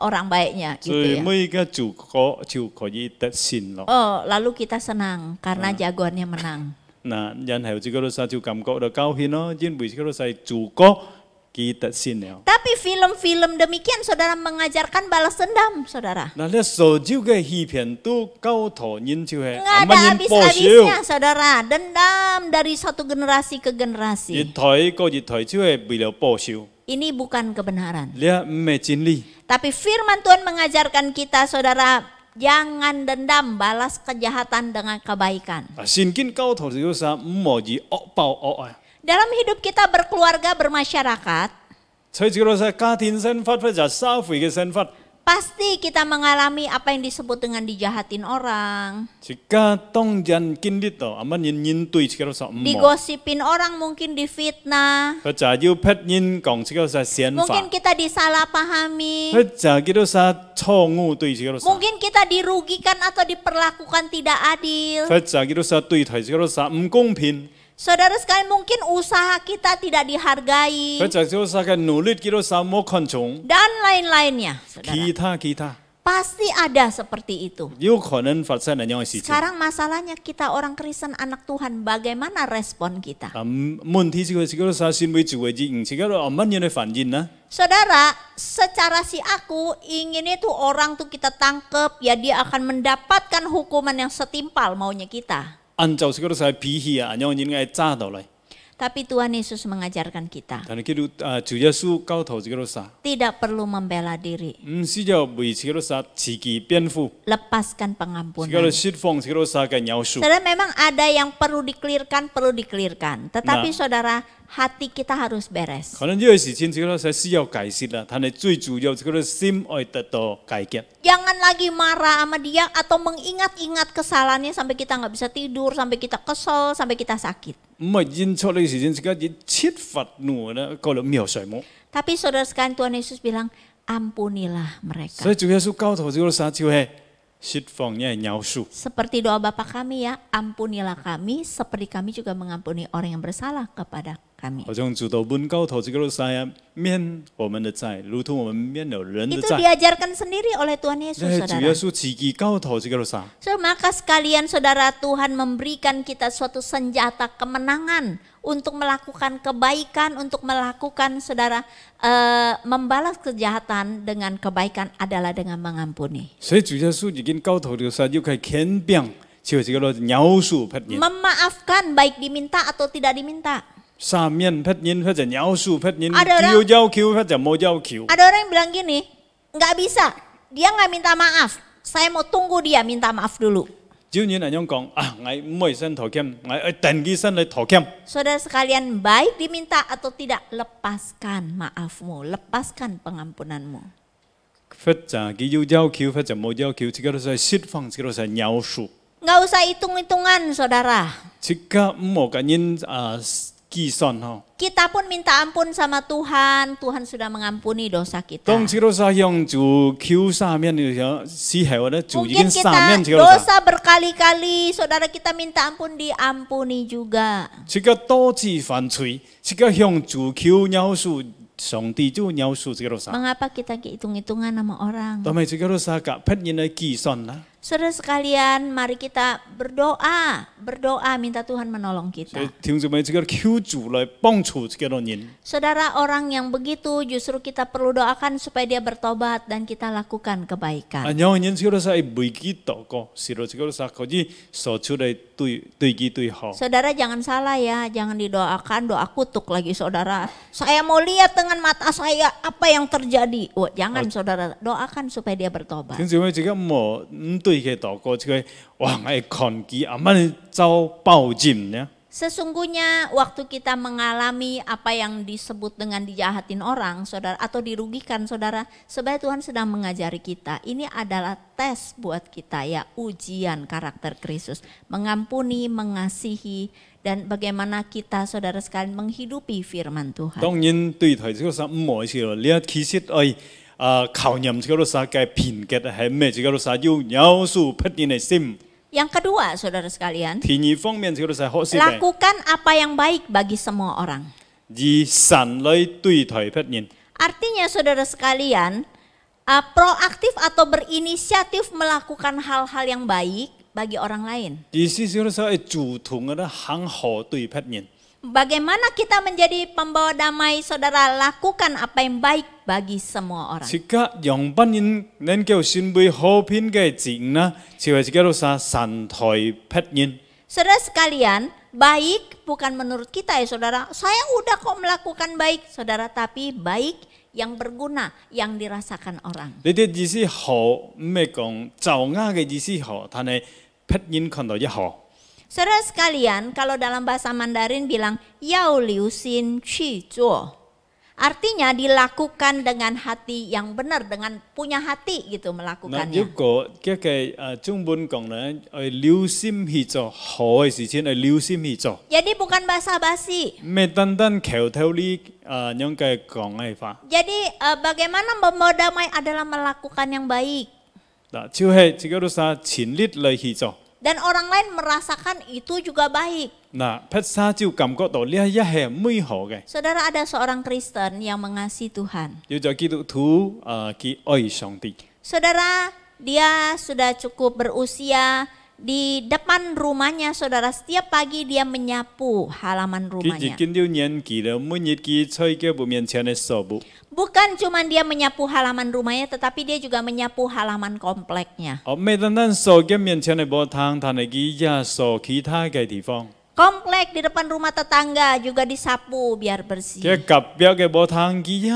orang baiknya. 所 Gitu 以 ya. 每個主角就可以得勝咯。 Oh, lalu kita senang karena jagoannya menang. 嗱，然後這個時候就感覺到高興咯，因為這個係主角佢得勝了。 Tapi film-film demikian saudara mengajarkan balas dendam, saudara. 嗱，呢所有嘅戲片都交託人就係 Nggak ada habis-habisnya, saudara. Dendam dari satu generasi ke 熱 generasi. 台個熱台就係為了報仇， Ini bukan kebenaran. 呢唔係真理。 Tapi firman Tuhan mengajarkan kita, saudara, jangan dendam, balas kejahatan dengan kebaikan. 聖經交託這個時唔可以惡報惡啊！ Dalam hidup kita berkeluarga, bermasyarakat, 所以這個時候家庭生活或者社會嘅生活， pasti kita mengalami apa yang disebut dengan dijahatin orang, 即家當人經歷到，乜人對這個時候唔好， digosipin orang, mungkin difitnah, 或者要批人講這個時候想法 mungkin，kita disalahpahami, 或者幾多時候錯誤對這個時候， mungkin kita dirugikan atau diperlakukan tidak adil. 或者幾多時候對待這個時候唔公平， Saudara sekalian, mungkin usaha kita tidak dihargai 或者這個時候嘅努力幾多時候冇看重， dan lain-lainnya. Saudara, 其他 pasti ada seperti itu. 有可能發生那樣嘅事情。 Sekarang masalahnya kita orang Kristen anak Tuhan, bagaimana respon kita? 問題就係這個時候先會做嘅人，這個乜嘢嘅反應呢？ Saudara, secara si aku ingin itu orang tuh kita tangkep, ya dia akan mendapatkan hukuman yang setimpal maunya kita. 按照這個時候脾氣啊，讓人嘅揸到嚟。 Tapi Tuhan Yesus mengajarkan kita, 但係佢哋主耶穌交託這個時候， tidak perlu membela diri, 唔需要為這個時候自己辯護， lepaskan 這個 pengampunan. 釋放這個時候嘅饒恕。 Saudara, memang ada yang perlu dikelirkan. Tetapi saudara, hati kita harus beres. 可能呢個事情這個時候需要解釋啦，但係最主要這個心愛得到解決。 Jangan lagi marah sama dia atau mengingat-ingat kesalahannya sampai kita nggak bisa tidur, sampai kita kesel, sampai kita sakit. 唔係因錯呢個事情，這個要切發怒咧，過了秒水冇。 Tapi saudara sekalian, Tuhan Yesus bilang, ampunilah mereka. 所以主耶穌交託這個時候就係釋放呢個饒恕。 Seperti doa Bapa kami ya, ampunilah kami seperti kami juga mengampuni orang yang bersalah kepada kami. 好像主导本高头这个赛啊，免我们的债，如同我们免了人的 Itu 债。 diajarkan sendiri oleh Tuhan Yesus, 那主 saudara. 耶稣自己高头这个赛， So, maka sekalian saudara, Tuhan memberikan kita suatu senjata kemenangan untuk melakukan kebaikan, untuk melakukan saudara membalas kejahatan dengan kebaikan adalah dengan mengampuni. 所以主耶稣已经高头这个赛就可以肯定，就这个描述别人。 Memaafkan baik diminta atau tidak diminta. 赦免別人或者描述別人， Ada orang- 要要求或者冇要求。 Ada orang yang bilang gini, nggak bisa, dia nggak minta maaf. Saya mau tunggu dia minta maaf dulu. 有人係咁講啊，我唔可以先道歉，我要等佢先嚟道歉。 Saudara sekalian, baik diminta atau tidak, lepaskan maafmu, lepaskan pengampunanmu. 或者佢要求或者冇要求，這個都係釋放，這個都係描述。 Nggak usah hitung-hitungan, saudara. 這個唔好跟人計算吼。 Kita pun minta ampun sama Tuhan, Tuhan sudah mengampuni dosa kita. 當這個係向主求赦免嘅時候，時候咧，主已經 Mungkin 赦免 kita 這個。 dosa berkali-kali, saudara kita minta ampun diampuni juga. 這個多次犯罪，這個向主求描述，上帝就描述這個都係。 Mengapa kita hitung-hitungan sama orang? 但係這個都係個別人嘅計算啦。 Saudara sekalian, mari kita berdoa minta Tuhan menolong 所以 kita. 聽住咪這個求主來幫助這個人。 Saudara, orang yang begitu justru kita perlu doakan supaya dia bertobat dan kita lakukan 啊， kebaikan. 有人這個都係為佢禱告，是咯，這個都係可以所出嚟對佢對好。 Saudara jangan salah ya, jangan didoakan doa kutuk lagi saudara. Saya mau lihat dengan mata saya apa yang terjadi. Wah, jangan saudara, doakan supaya dia bertobat. 聽住咪這個唔對佢禱告，這個哇，我係看佢阿媽遭報應呢。 Sesungguhnya waktu kita mengalami apa yang disebut dengan dijahatin orang, saudara, atau dirugikan, saudara, sebenarnya Tuhan sedang mengajari kita. Ini adalah tes buat kita ya, ujian karakter Kristus, mengampuni, mengasihi, dan bagaimana kita, saudara sekalian, menghidupi firman Tuhan. 當然對台這個係唔好事咯，你其實係考驗這個係嘅品格係咩？這個係要描述別人嘅心。 Yang kedua, saudara sekalian, 第二方面，這個係好事嘅， lakukan apa yang baik bagi semua orang. 以神來對待別人。 Artinya saudara sekalian, proaktif atau berinisiatif melakukan hal-hal yang baik bagi orang lain. 意思就是說係主動嘅行好對別人。 Bagaimana kita menjadi pembawa damai, saudara, lakukan apa yang baik bagi semua orang. 這個讓別人能夠成為和平嘅人呢，就係這個係神台別人。 Saudara sekalian, baik bukan menurut kita ya saudara. Saya udah kok melakukan baik, saudara, tapi baik yang berguna, yang dirasakan orang. 你啲意思好，唔係講就啱嘅意思好，但係別人看到一好。 Saudara sekalian, kalau dalam bahasa Mandarin bilang yao liu xin qu zuo. Artinya dilakukan dengan hati yang benar, dengan punya hati gitu 嗱，如 melakukannya. 果嘅中文講咧，留心去做好嘅事情，係留心去做， Jadi bukan basa-basi. 唔係單單口頭呢樣嘅講嘅法。 Jadi bagaimana membawa damai adalah melakukan yang baik. 嗱，就係這個都係全力嚟去做。 Dan orang lain merasakan itu juga baik. 嗱，撇沙就感覺到呢一係美好嘅。 Saudara, ada seorang Kristen yang mengasihi Tuhan. 要做基督徒佢愛上帝。 Saudara, dia sudah cukup berusia. Di depan rumahnya, saudara, setiap pagi dia menyapu halaman 佢已 rumahnya. 經到年紀啦，每日佢吹嘅面前嘅掃布。 Bukan cuma dia menyapu halaman rumahnya, tetapi dia juga menyapu halaman kompleknya. 唔係單單掃嘅面前嘅波湯，但係佢也掃其他嘅地方。 Komplek di depan rumah tetangga juga disapu biar bersih. 佢隔壁嘅波湯，佢也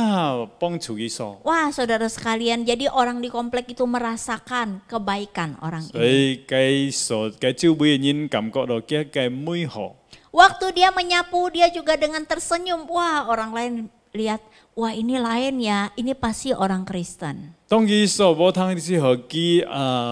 幫助佢掃。 Wah, saudara sekalian, jadi orang di komplek itu merasakan kebaikan orang 所 ini. 以佢掃嘅周圍嘅人感覺到嘅美好。 Waktu dia menyapu, dia juga dengan tersenyum. Wah, orang lain lihat, wah ini lain ya, ini pasti orang Kristen. 當佢掃波湯嘅時候，佢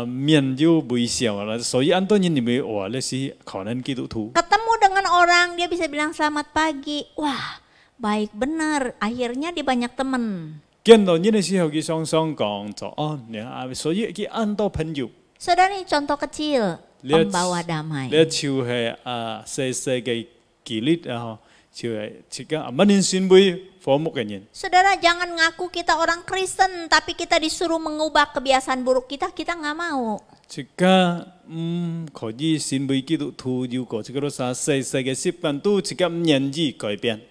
面就微笑啦。所以很多人認為話呢是可能基督徒。 Ketemu dengan orang, dia bisa bilang selamat pagi. Wah, baik benar. Akhirnya dia banyak teman. 見到人嘅時候，佢常常講早安，所以佢很多朋友。 Saudara, ini contoh kecil, Lihat- pembawa damai. 呢就係細細嘅紀律啊，就係一個唔能信為科目嘅人。 Saudara, jangan ngaku kita orang Kristen, tapi kita disuruh mengubah kebiasaan buruk kita nggak mau. 一個可以信為基督徒，如果一個細細嘅習慣都一個年紀改變，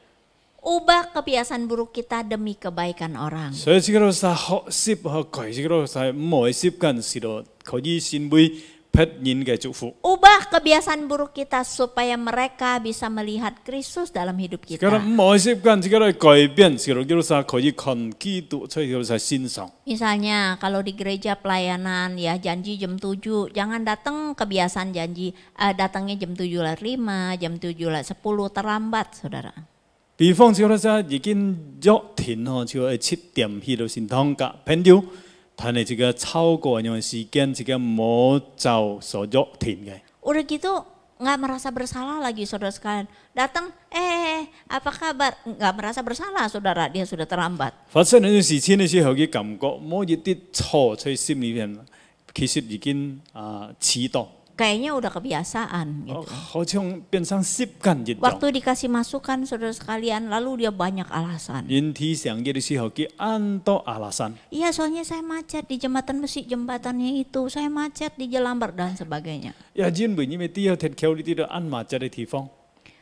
Ubah kebiasaan buruk kita demi kebaikan orang. 所以一個細學習學改，一個細唔好嘅習慣是咯，可以信為別人嘅祝福。 Ubah kebiasaan buruk kita supaya mereka bisa melihat Kristus dalam hidup 一個 kita. 唔好嘅習慣，一個改變，一個細可以看基督，所以一個細欣賞。 Misalnya kalau di gereja pelayanan ya janji jam 7, jangan datang kebiasaan janji datangnya jam 7:05, jam 7:10 terlambat, saudara. 比方說咧，已經約停吼，就係7點去到先堂嘅朋友，但係這個超過樣時間，這個冇就所約停嘅。 Udah gitu nggak merasa bersalah lagi saudara sekalian. Datang, apa kabar? Nggak merasa bersalah saudara, dia sudah terlambat. 發生呢件事情嘅時候嘅感覺，冇一啲錯在心裏面，其實已經遲到， Kayaknya udah kebiasaan gitu. 好像變成習慣一樣。 Waktu dikasih masukan saudara sekalian, lalu dia banyak alasan. 人提醒嘅時候，佢按到alasan。 Iya soalnya saya macet di jembatan besi, jembatannya itu, saya macet di Jelambar dan sebagainya. 也因為因為啲有鐵橋呢啲都按馬扎嘅地方。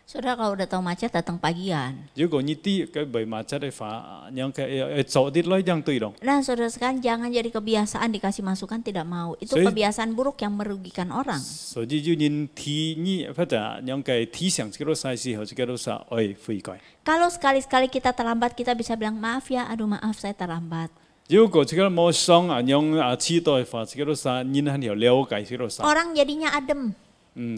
Saudara kalau udah tahu macet datang pagian. 如果呢啲嘅被馬扎嘅話，樣嘅早啲來樣對咯。 Nah saudara sekalian jangan jadi kebiasaan dikasih masukan tidak mau. Itu Saya- kebiasaan buruk yang merugikan orang. 所以要人提議或者樣嘅提醒這個細時候，這個都是愛悔改。 Kalau sekali-sekali kita terlambat kita bisa bilang maaf ya, aduh maaf saya terlambat. 如果這個冇想樣遲到嘅話，這個都是人很有了解，這個都是。 Orang jadinya adem.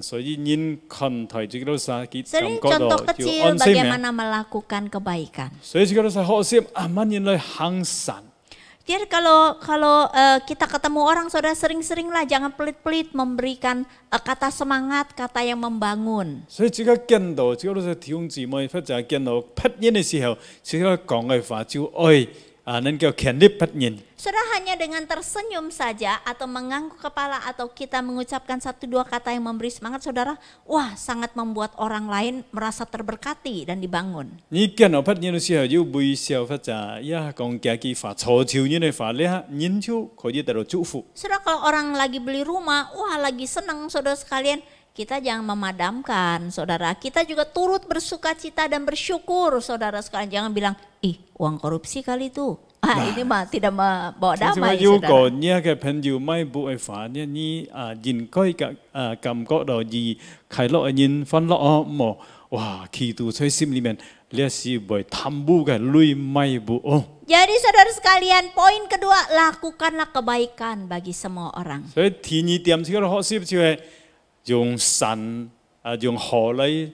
所以人看待這個都是佢 Sering 感覺 contoh 到就 kecil 安心嘅。 bagaimana melakukan kebaikan. 所以這個都是學習慢人來行善。 Jadi kalau kita ketemu orang saudara sering-seringlah jangan pelit-pelit memberikan kata semangat, kata yang membangun. 所以這個見到這個都是弟兄姊妹或者見到別人嘅時候，這個講嘅話就愛能夠建立別人。 Saudara hanya dengan tersenyum saja atau mengangguk kepala atau kita mengucapkan 1-2 kata yang memberi semangat saudara, wah sangat membuat orang lain merasa terberkati dan dibangun. 你見到別人嘅時候要微笑或者講幾句話，嘲笑人嘅話咧，人就可以得到祝福。 Saudara kalau orang lagi beli rumah, wah lagi senang saudara sekalian, kita jangan memadamkan saudara. Kita juga turut bersuka cita dan bersyukur saudara sekalian. Jangan bilang, ih uang korupsi kali itu. Ini mah tidak membawa 即係 damai 如 saudara. 果你嘅朋友買部嘅話咧，你應該嘅感覺到而快樂嘅人歡樂冇，哇！企到在心裏面，你是會貪污嘅累買部哦。 Jadi saudara sekalian, poin kedua, lakukanlah kebaikan bagi semua orang. 所以第二點這個學習就係用善用好嚟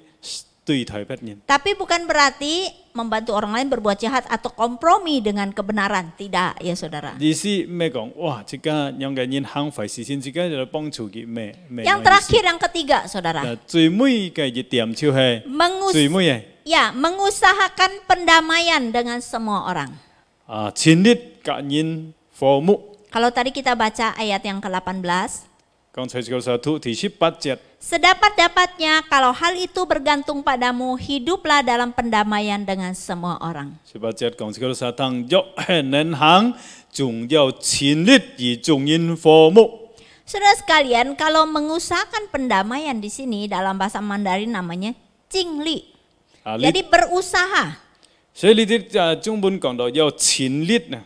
對待別人。 Tapi bukan berarti membantu orang lain berbuat jahat atau kompromi dengan kebenaran. Tidak ya saudara. 意思咩講？哇！這個樣嘅人行壞事情，這個就幫助佢咩？ Yang terakhir, yang ketiga saudara. 最尾嘅一點就係最尾嘅。 Mengusahakan pendamaian dengan semua orang. 前列個人和睦。 Kalau tadi kita baca ayat yang ke-18. 剛才這個1第18節。 Sedapat-dapatnya kalau hal itu bergantung padamu, hiduplah dalam pendamaian dengan semua orang. 18節講這個當若係能行，仲要前列而眾人和睦。 Saudara sekalian, kalau mengusahakan pendamaian di sini dalam bahasa Mandarin namanya cingli. Jadi berusaha. 所以呢啲中文講到要前列啊，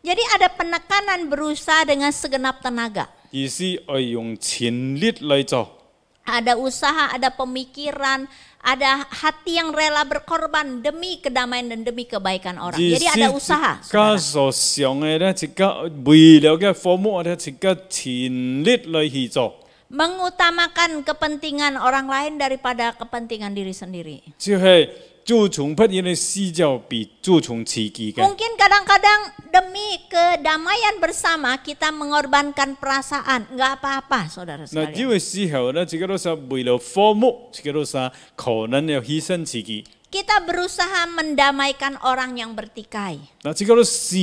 Jadi ada penekanan berusaha dengan segenap tenaga. 意思係用前列嚟做。 Ada usaha, ada pemikiran, ada hati yang rela berkorban demi kedamaian dan demi kebaikan orang. Jadi ada usaha. 家所想嘅咧，一個為了嘅科目咧，一個前列嚟去做。 Mengutamakan kepentingan orang lain daripada kepentingan diri sendiri. 就係注重別人嘅需要比注重自己嘅。 Mungkin kadang-kadang demi kedamaian bersama kita mengorbankan perasaan. Enggak apa-apa saudara 嗱，呢 sekalian. 個時候咧，這個都是為了科目，這個都是可能要犧牲自己。 Kita berusaha mendamaikan orang yang bertikai. 嗱，這個都是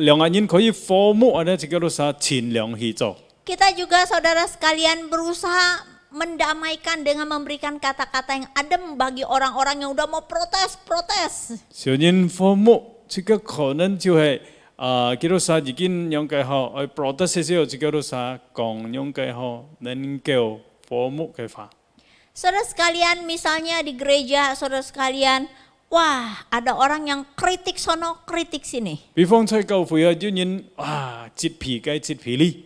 兩個人可以科目咧，這個都是盡量去做。 Kita juga saudara sekalian berusaha mendamaikan dengan memberikan kata-kata yang adem bagi orang-orang yang udah mau protes. 小人父母这个可能就系基督徒已經用嘅好，而 protest 嘅時候，基督徒講用嘅好，能夠父母嘅話。 Saudara sekalian, misalnya di gereja, saudara sekalian, wah ada orang yang kritik sono, kritik sini. 比方在教會啊，有人折皮雞折皮哩，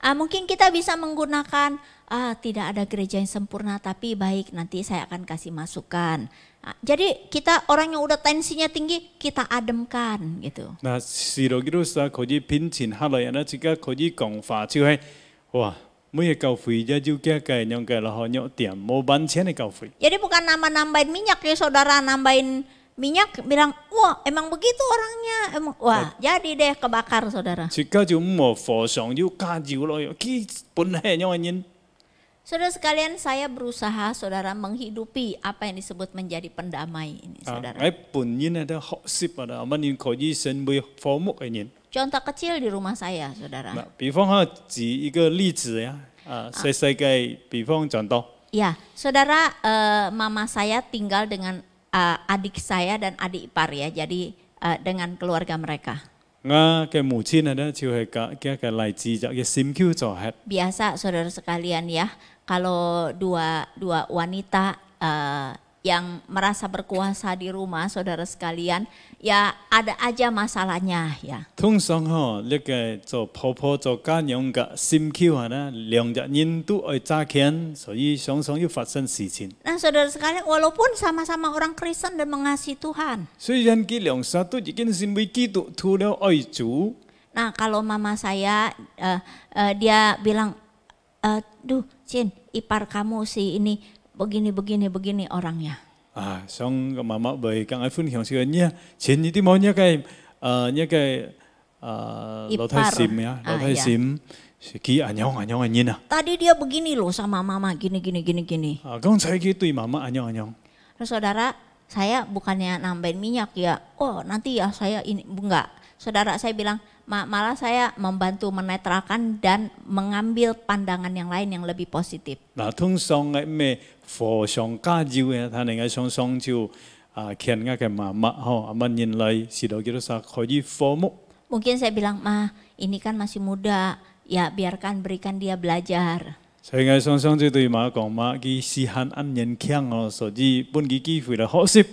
Mungkin kita bisa menggunakan tidak ada gereja yang sempurna tapi baik nanti saya akan kasih masukan. Jadi kita orang yang udah tensinya tinggi kita ademkan gitu. 嗱，是咯，基督徒可以品前下來人啦，自家可以講法就係哇，每個教會一要嘅用嘅啦，可有點冇版錢嘅教會。 Jadi bukan nambahin minyak ya saudara, nambahin minyak bilang wah emang begitu orangnya, emang wah jadi deh kebakar saudara. 自家就冇火上要加油咯，基本係有人。 Saudara sekalian, saya berusaha saudara menghidupi apa yang disebut menjadi pendamai ini saudara. 喺本人啊，都學習啊，乜人可以成為父母嘅人。 Contoh kecil di rumah saya saudara. 嗱，比方舉一個例子呀，細細嘅比方講到。 Ya, saudara, mama saya tinggal dengan adik saya dan adik ipar ya, jadi dengan keluarga mereka. 我嘅母親啊，就係嘅嚟自就嘅心橋做係。 Biasa saudara sekalian ya, kalau dua wanita yang merasa berkuasa di rumah saudara sekalian, ya ada aja masalahnya ya. 通常呢個做婆婆做家娘嘅心橋啊，兩隻人都愛揸錢，所以常常要發生事情。 Nah saudara sekalian, walaupun sama-sama orang Kristen dan mengasihi Tuhan. 雖然佢兩殺都已經成為基督徒了愛主， Nah kalau mama saya, dia bilang, duh Cin, ipar kamu sih ini begini orangnya. 想個媽媽為更加分享少嘢，前啲冇一個樓梯線呀，樓梯線，佢安樣嘅人啊。 Tadi dia begini loh sama mama, gini. 剛才佢對媽媽安樣。 Terus saudara, saya bukannya nambahin minyak ya, oh nanti ya saya ini, enggak. Saudara saya bilang, malah saya membantu menetralkan dan mengambil pandangan yang lain yang lebih positif. 嗱，通常嘅咩火上加油嘅，他哋嘅常常就見嘅媽媽嗬，乜人嚟是到幾多時可以父母。 Mungkin saya bilang, Ma, ini kan masih muda, ya biarkan berikan dia belajar. 所以我常常就對媽講媽，佢時限按人強哦，所以本佢機會嚟學習。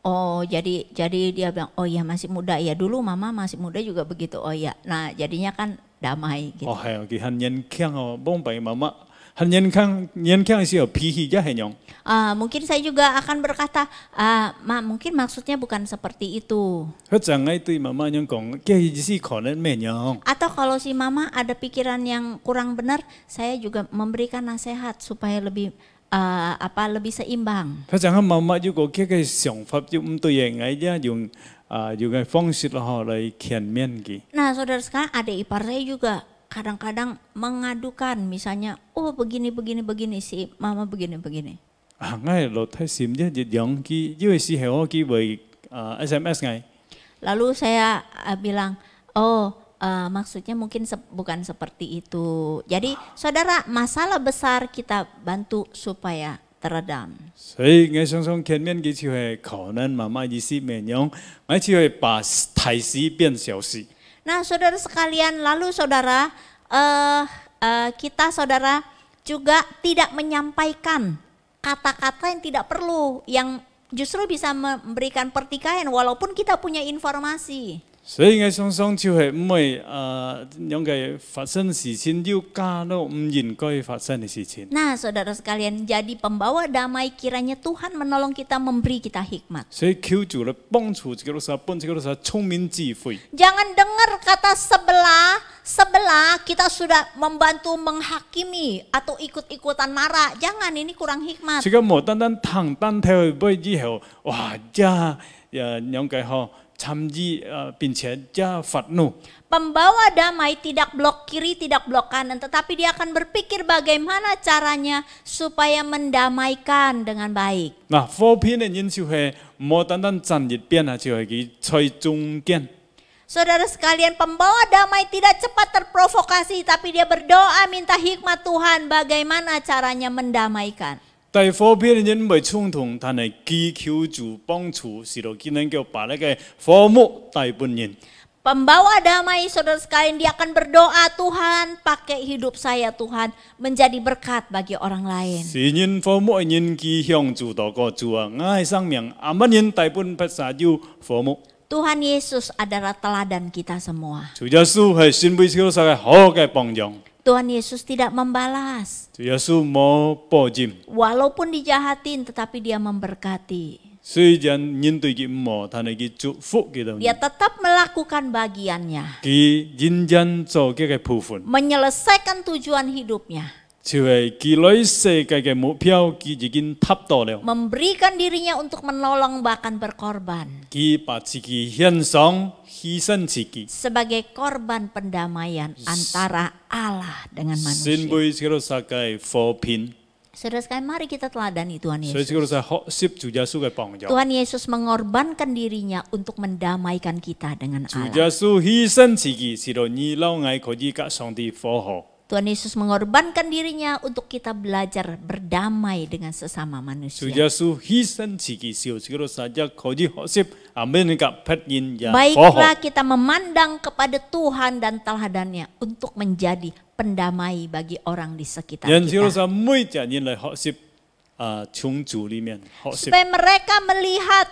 Oh, jadi dia bilang, oh ya masih muda ya, dulu mama masih muda juga begitu, oh ya. Nah jadinya kan damai gitu. 哦係啊，佢按人強哦，幫俾媽媽，按人強嘅時候脾氣一係樣。 Mungkin saya juga akan berkata, Ma, mungkin maksudnya bukan seperti itu. 佢就係對媽媽樣講，嘅意思可能咩樣？ Atau kalau si mama ada pikiran yang kurang benar, saya juga memberikan nasihat supaya lebih lebih seimbang. 佢就係媽媽如果佢嘅想法就唔對嘅，我用嘅方式嚟勸勉佢。 Nah saudara sekalian, adik ipar saya juga kadang-kadang mengadukan, misalnya, oh begini si mama begini. 我係樓梯線一樣佢，因為時候我佢會SMS 我。 Lalu saya bilang, oh maksudnya mungkin bukan seperti itu. Jadi saudara, masalah besar kita bantu supaya teredam. 所以我常常勸勉佢就係可能媽媽意思咩樣，我就係把大事變小事。 Nah saudara sekalian, lalu saudara, kita saudara juga tidak menyampaikan kata-kata yang tidak perlu, yang justru bisa memberikan pertikaian walaupun kita punya informasi. 所以我常常就係唔會讓佢發生事情，要加到唔應該發生嘅事情。 Nah saudara sekalian, jadi pembawa damai kiranya Tuhan menolong kita, memberi kita hikmat. 所以求主嚟幫助這個時候，幫這個時候聰明智慧。 Jangan dengar kata sebelah kita sudah membantu menghakimi atau ikut-ikutan marah. Jangan, ini kurang hikmat. 這個無單單談單睇去背之後，哇！讓佢嗬參與並且加發怒。 Pembawa damai tidak blok kiri, tidak blok kanan, tetapi dia akan berpikir bagaimana caranya supaya mendamaikan dengan baik. 嗱，普遍嘅人就係無單單站一邊啊，就係佢在中間。Saudara sekalian, pembawa damai tidak cepat terprovokasi, tapi dia berdoa minta hikmat Tuhan bagaimana caranya mendamaikan. 但普遍的人袂冲动，但系祈求主帮助，是咯，只能够把那个父母带本人。 Pembawa damai, saudara sekalian, dia akan berdoa, Tuhan pakai hidup saya Tuhan menjadi berkat bagi orang lain. 是因父母的人祈向主祷告主啊，我的生命阿乜人带本不撒有父母。 Tuhan Yesus adalah teladan kita semua. 主耶稣系先辈小撒嘅好嘅榜样。 Tuhan Yesus tidak membalas. 主耶稣冇报应， Walaupun dijahatin tetapi dia memberkati. 虽然人对佢唔好，但系佢祝福佢哋。 Dia tetap melakukan bagiannya. 佢認真做佢嘅部分， Menyelesaikan tujuan hidupnya. 就係佢來世界嘅目標，佢已經達到了。 Memberikan dirinya untuk menolong bahkan berkorban. 佢把自己獻上，犧牲自己。 Sebagai korban pendamaian antara Allah dengan 先 manusia. 輩小撒嘅和平， Saudara sekalian, mari kita teladani Tuhan 所以 Yesus. 小撒學習主耶穌嘅榜樣。 Tuhan Yesus mengorbankan dirinya untuk mendamaikan kita dengan 主 Allah. 耶穌犧牲自己，是到你老愛可以跟上帝和好。 Tuhan Yesus mengorbankan dirinya untuk kita belajar berdamai dengan sesama 主 manusia. 耶穌犧牲自己，是小撒一可以學習阿們嘅別人也和好。 Baiklah kita memandang kepada Tuhan dan teladannya untuk menjadi pendamai bagi orang di sekitar 人小 kita. 撒每隻人嚟學習從主裡面學習。 Supaya mereka melihat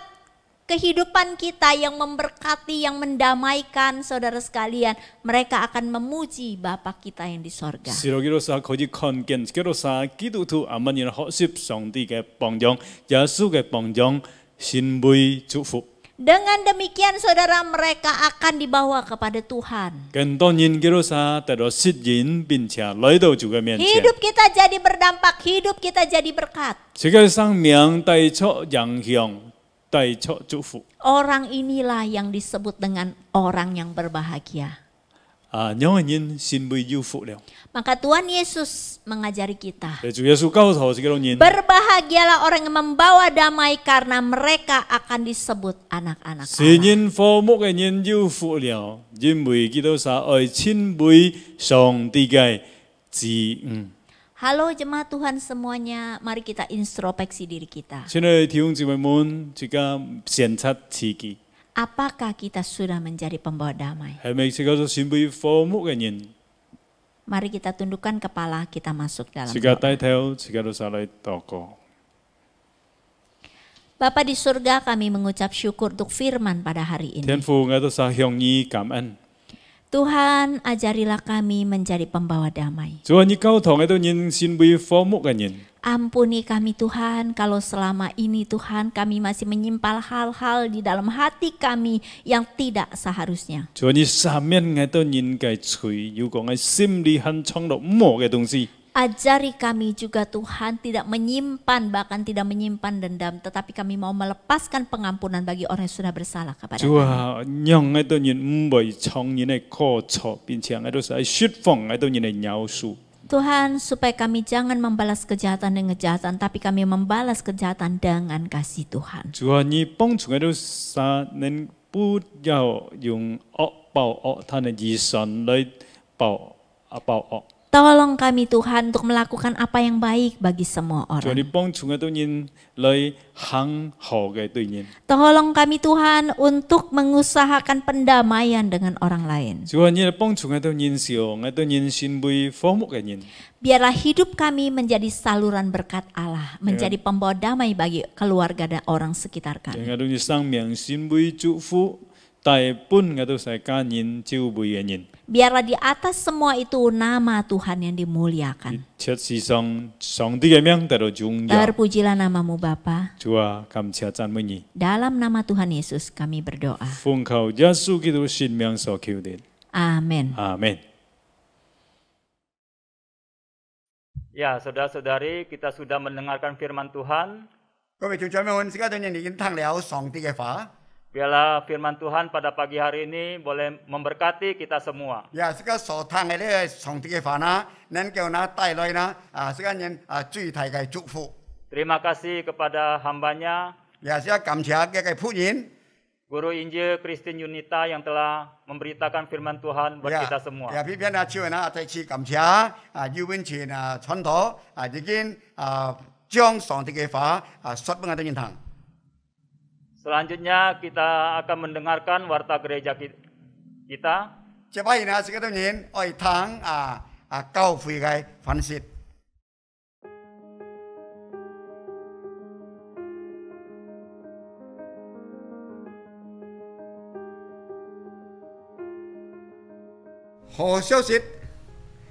kehidupan kita yang memberkati, yang mendamaikan saudara sekalian. Mereka akan memuji Bapa kita yang di sorga. 是咯，基督撒可以看見，基督撒基督徒阿們人學習上帝嘅榜樣，耶穌嘅榜樣，先為祝福。 Dengan demikian saudara, mereka akan dibawa kepada Tuhan. 更當然基督撒得到適應並且來到主嘅面前， Hidup kita jadi berdampak, hidup kita jadi berkat. 這個生命帶出影響，帶出祝福。 Orang inilah yang disebut dengan orang yang berbahagia. 有嘅人先為有福了。 Maka Tuhan Yesus mengajari kita. 主耶穌教導這個人， Berbahagialah orang yang membawa damai karena mereka akan disebut anak-anak 是 Allah. 因父母嘅人有福了，因為基督撒愛親為上帝嘅子女。 Halo jemaat Tuhan semuanya, mari kita introspeksi diri kita. 親愛的弟兄姊妹們，這個檢測自己。 Apakah kita sudah menjadi pembawa damai? 係咪這個先為父母嘅人？ Mari kita tundukkan kepala, kita masuk dalam 這個 doa. 帶頭，這個都撒來禱告。 Bapa di surga, kami mengucap syukur untuk firman pada hari ini. 天父，我都撒向你感恩。 Tuhan, ajarilah kami menjadi pembawa damai. 主啊，你教導我都人先為父母嘅人。 Ampuni kami Tuhan, kalau selama ini Tuhan kami masih menyimpan hal-hal di dalam hati kami yang tidak seharusnya. 主啊，你赦免我都人嘅罪，如果我心裏很藏落唔好嘅東西。 Ajari kami juga Tuhan tidak menyimpan, bahkan tidak menyimpan dendam, tetapi kami mau melepaskan pengampunan bagi orang yang sudah bersalah kepada 主 kami. 啊，讓我都人唔會藏人嘅過錯，並且我都係釋放我都人嘅饒恕。 Tuhan, supaya kami jangan membalas kejahatan dengan kejahatan, tapi kami membalas kejahatan dengan kasih Tuhan. 主啊，你幫助我都撒能不要用惡報惡，他嘅義善來報惡。 Tolong kami Tuhan untuk melakukan apa yang baik bagi semua 主啊，你 orang. 幫助我都人來行好嘅對人。 Tolong kami Tuhan untuk mengusahakan pendamaian dengan orang lain. 主啊，你來幫助我都人少，我都人先為父母嘅人。 Biarlah hidup kami menjadi saluran berkat Allah, menjadi pembawa damai bagi keluarga dan orang sekitar 我 kami. 都人生命先為祝福，大半我都係家人照顧嘅人。 Biarlah di atas semua itu nama Tuhan yang dimuliakan. 切世上上帝嘅名得到榮耀。 Terpujilah namamu Bapa. 主啊，感謝讚美你， Dalam nama Tuhan Yesus kami berdoa. 奉靠耶穌基督聖名所求的， Amin. 阿門。 Ya, saudara-saudari, kita sudah mendengarkan firman Tuhan. 各位弟兄姊妹們，而家對你已經聽了上帝嘅話。 Biarlah firman Tuhan pada pagi hari ini boleh memberkati kita semua. 呀，這個所聽嘅呢個上帝嘅話呢，能夠呢帶來呢這個人最大嘅祝福。 Terima kasih kepada hambanya 也是感謝嘅僕人， Guru Injil Christine Yunita yang telah memberitakan firman Tuhan buat kita semua. 呀，偏偏啊，就那在去感谢啊，有问前啊传道啊，已经将上帝嘅话说俾我哋聽。 Selanjutnya kita akan mendengarkan warta gereja kita. 接下來呢，是嗰啲人愛聽教會嘅分析。 好消息，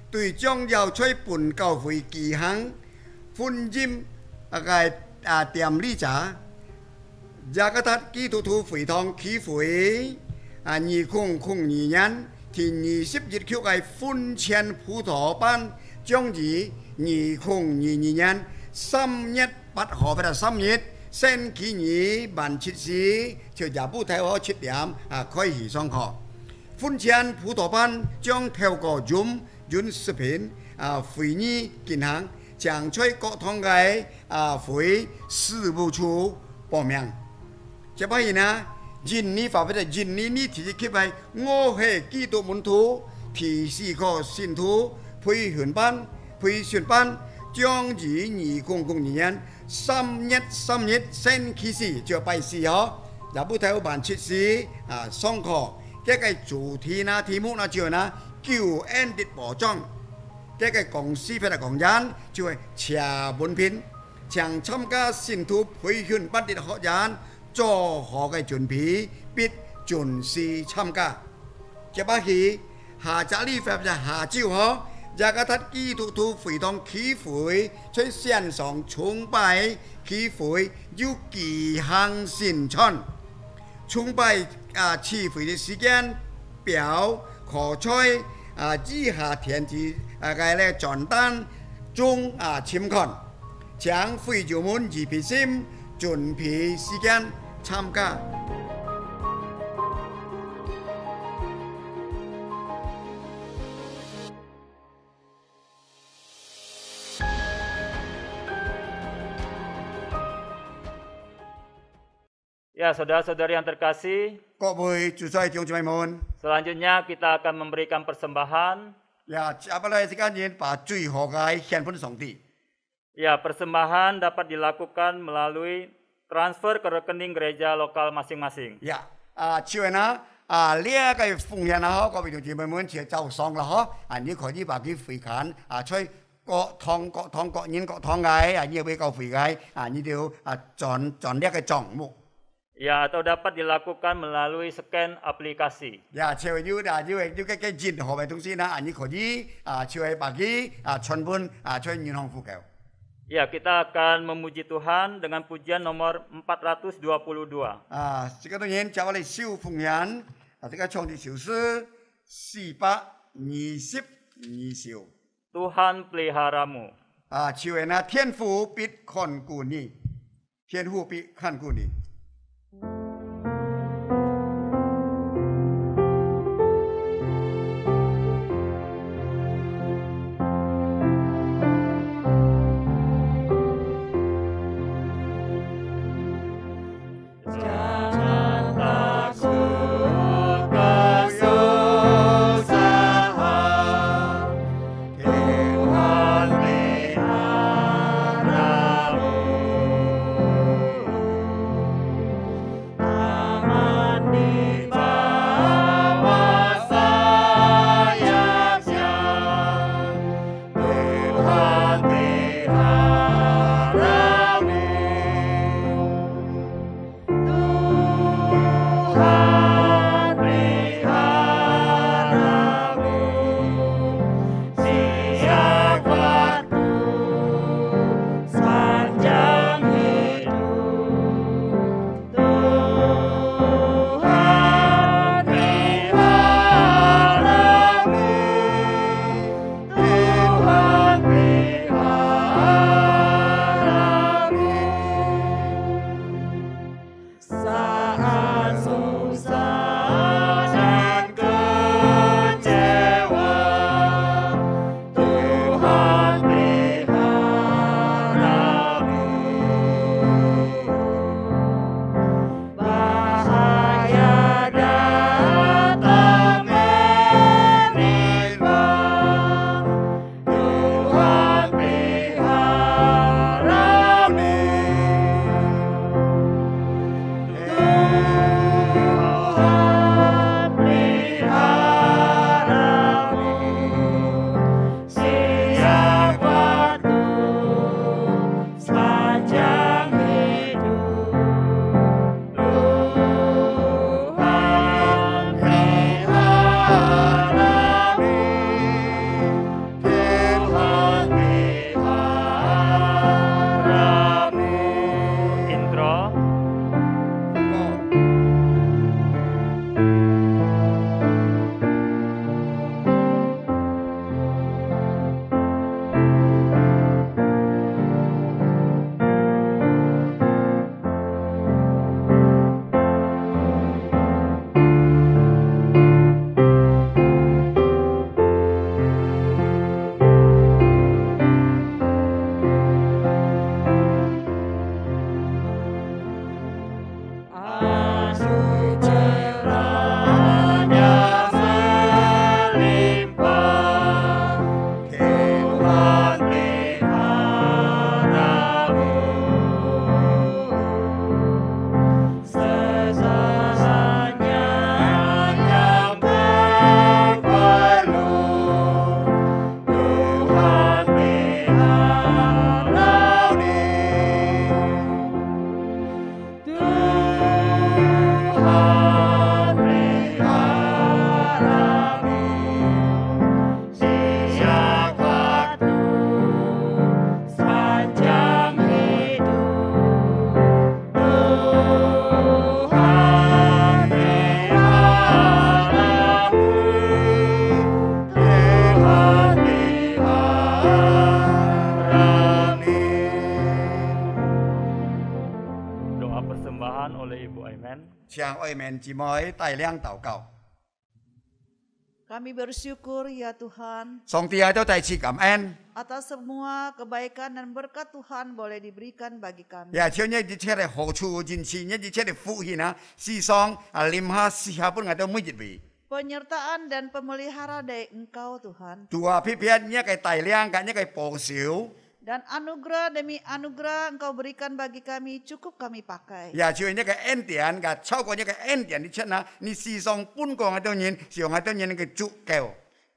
對將要吹本教會舉行歡迎典禮者，雅各達基督徒會堂區會2002年第20日曲嘅歡慶葡萄班，將於2022年3月8號或者3月星期二晚7時，就廿部睇好7點開始上課。 歡慶葡萄班將透過 Zoom 視頻會議進行，將在各堂嘅會事務處報名。接下來呢，印尼法或者印尼呢提及係我係基督門徒第4個信徒培訓班將於2002年3月星期4就拜4號，也不睇晚7時上課。 這個主題呢，題目呢就係呢救恩的保障。這個講師或者講人就係查文憑，將參加信徒培訓班的學員做好嘅準備，必準時參加。接下去下週禮或者下週號，雅各達基督徒會堂區會在線上崇拜區會要舉行宣傳。 崇拜聚會的時間表可在以下填字嘅傳單中參看，將會友們預備心準備時間參加。 Ya, saudara-saudari yang terkasih, 各位主宰弟兄姊妹們， selanjutnya kita akan memberikan persembahan. 呀，接下來時間人把最好嘅獻俾上帝。 Ya, persembahan dapat dilakukan melalui transfer ke rekening gereja lokal masing-masing. 呀，就係呢，呢個奉獻啊，各位弟兄姊妹們就就上啦，嗬，你可以把佢匯款在各堂各人各堂嘅呢位教會嘅你就轉呢個帳目。 Ya, atau dapat dilakukan melalui scan aplikasi. 呀，就係要嘅任何嘅東西呢，你可以就係把佢傳本在銀行戶口。 Ya, kita akan memuji Tuhan dengan pujian nomor 422. 這個當然就我哋小奉獻，這個唱的就是422首。 Tuhan peliharamu. 就係呢天父必看顧你，天父必看顧你。persembahan oleh Ibu Aimen. 向愛們姊妹帶領禱告。 Kami bersyukur ya Tuhan 上帝喺度第一次感恩， atas semua kebaikan dan berkat Tuhan boleh diberikan bagi kami. 也將一啲切嘅好處、人事一啲切嘅福氣啊，時常念下試下本喺度每日為。 Penyertaan dan pemelihara dari Engkau Tuhan. ตัวพี่เพียรเนี่ย嘅帶領嘅呢嘅保守， Dan anugerah demi anugerah Engkau berikan bagi kami cukup kami pakai. 也將呢嘅恩典嘅超過呢嘅恩典啲出啊，你時常本個喺度人，時常喺度人嘅足夠。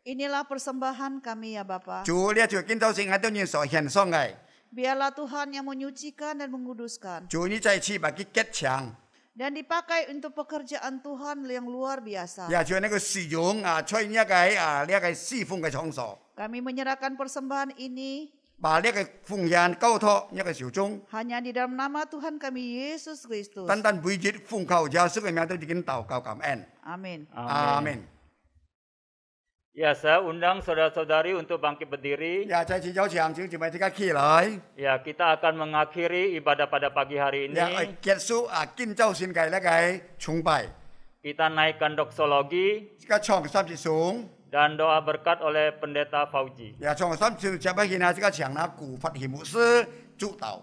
Inilah persembahan kami ya Bapa. 主呢就見到成喺度人所獻上嘅， Biarlah Tuhan yang menyucikan dan menguduskan. 主呢再次把佢結強， Dan dipakai untuk pekerjaan Tuhan yang luar biasa. 也將呢個使用啊，在呢個呢個侍奉嘅場所， Kami menyerahkan persembahan ini 把呢個奉獻交託呢個小眾， hanya di dalam nama Tuhan kami Yesus Kristus. 單單每日奉靠耶穌嘅名都已經禱告感恩， Amin. 阿門。 Ya, saya undang saudara-saudari untuk bangkit berdiri. 也再次有請姊妹即刻起來， Ya, kita akan mengakhiri ibadah pada pagi hari 也 ini. 結束啊建州線嘅呢個崇拜， Kita naikkan doksologi 即刻唱三節頌， dan doa berkat oleh Pendeta Fauji. 也唱三節就不見啊，即刻請那古佛義牧師主導。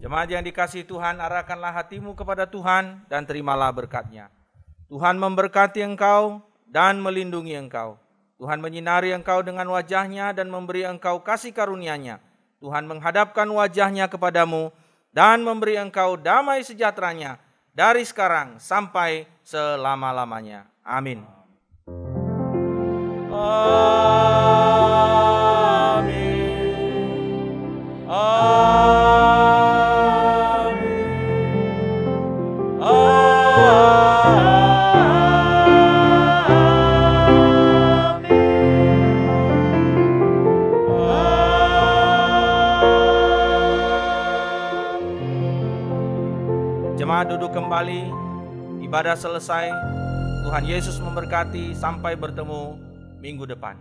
Jemaat yang dikasihi Tuhan, arahkanlah hatimu kepada Tuhan dan terimalah berkat-Nya. Tuhan memberkati engkau dan melindungi engkau. Tuhan menyinari engkau dengan wajah-Nya dan memberi engkau kasih karunia-Nya. Tuhan menghadapkan wajah-Nya kepadamu dan memberi engkau damai sejahtera-Nya dari sekarang sampai selama-lamanya. Amin. Jemaat duduk kembali, ibadah selesai. Tuhan Yesus memberkati, sampai bertemu minggu depan.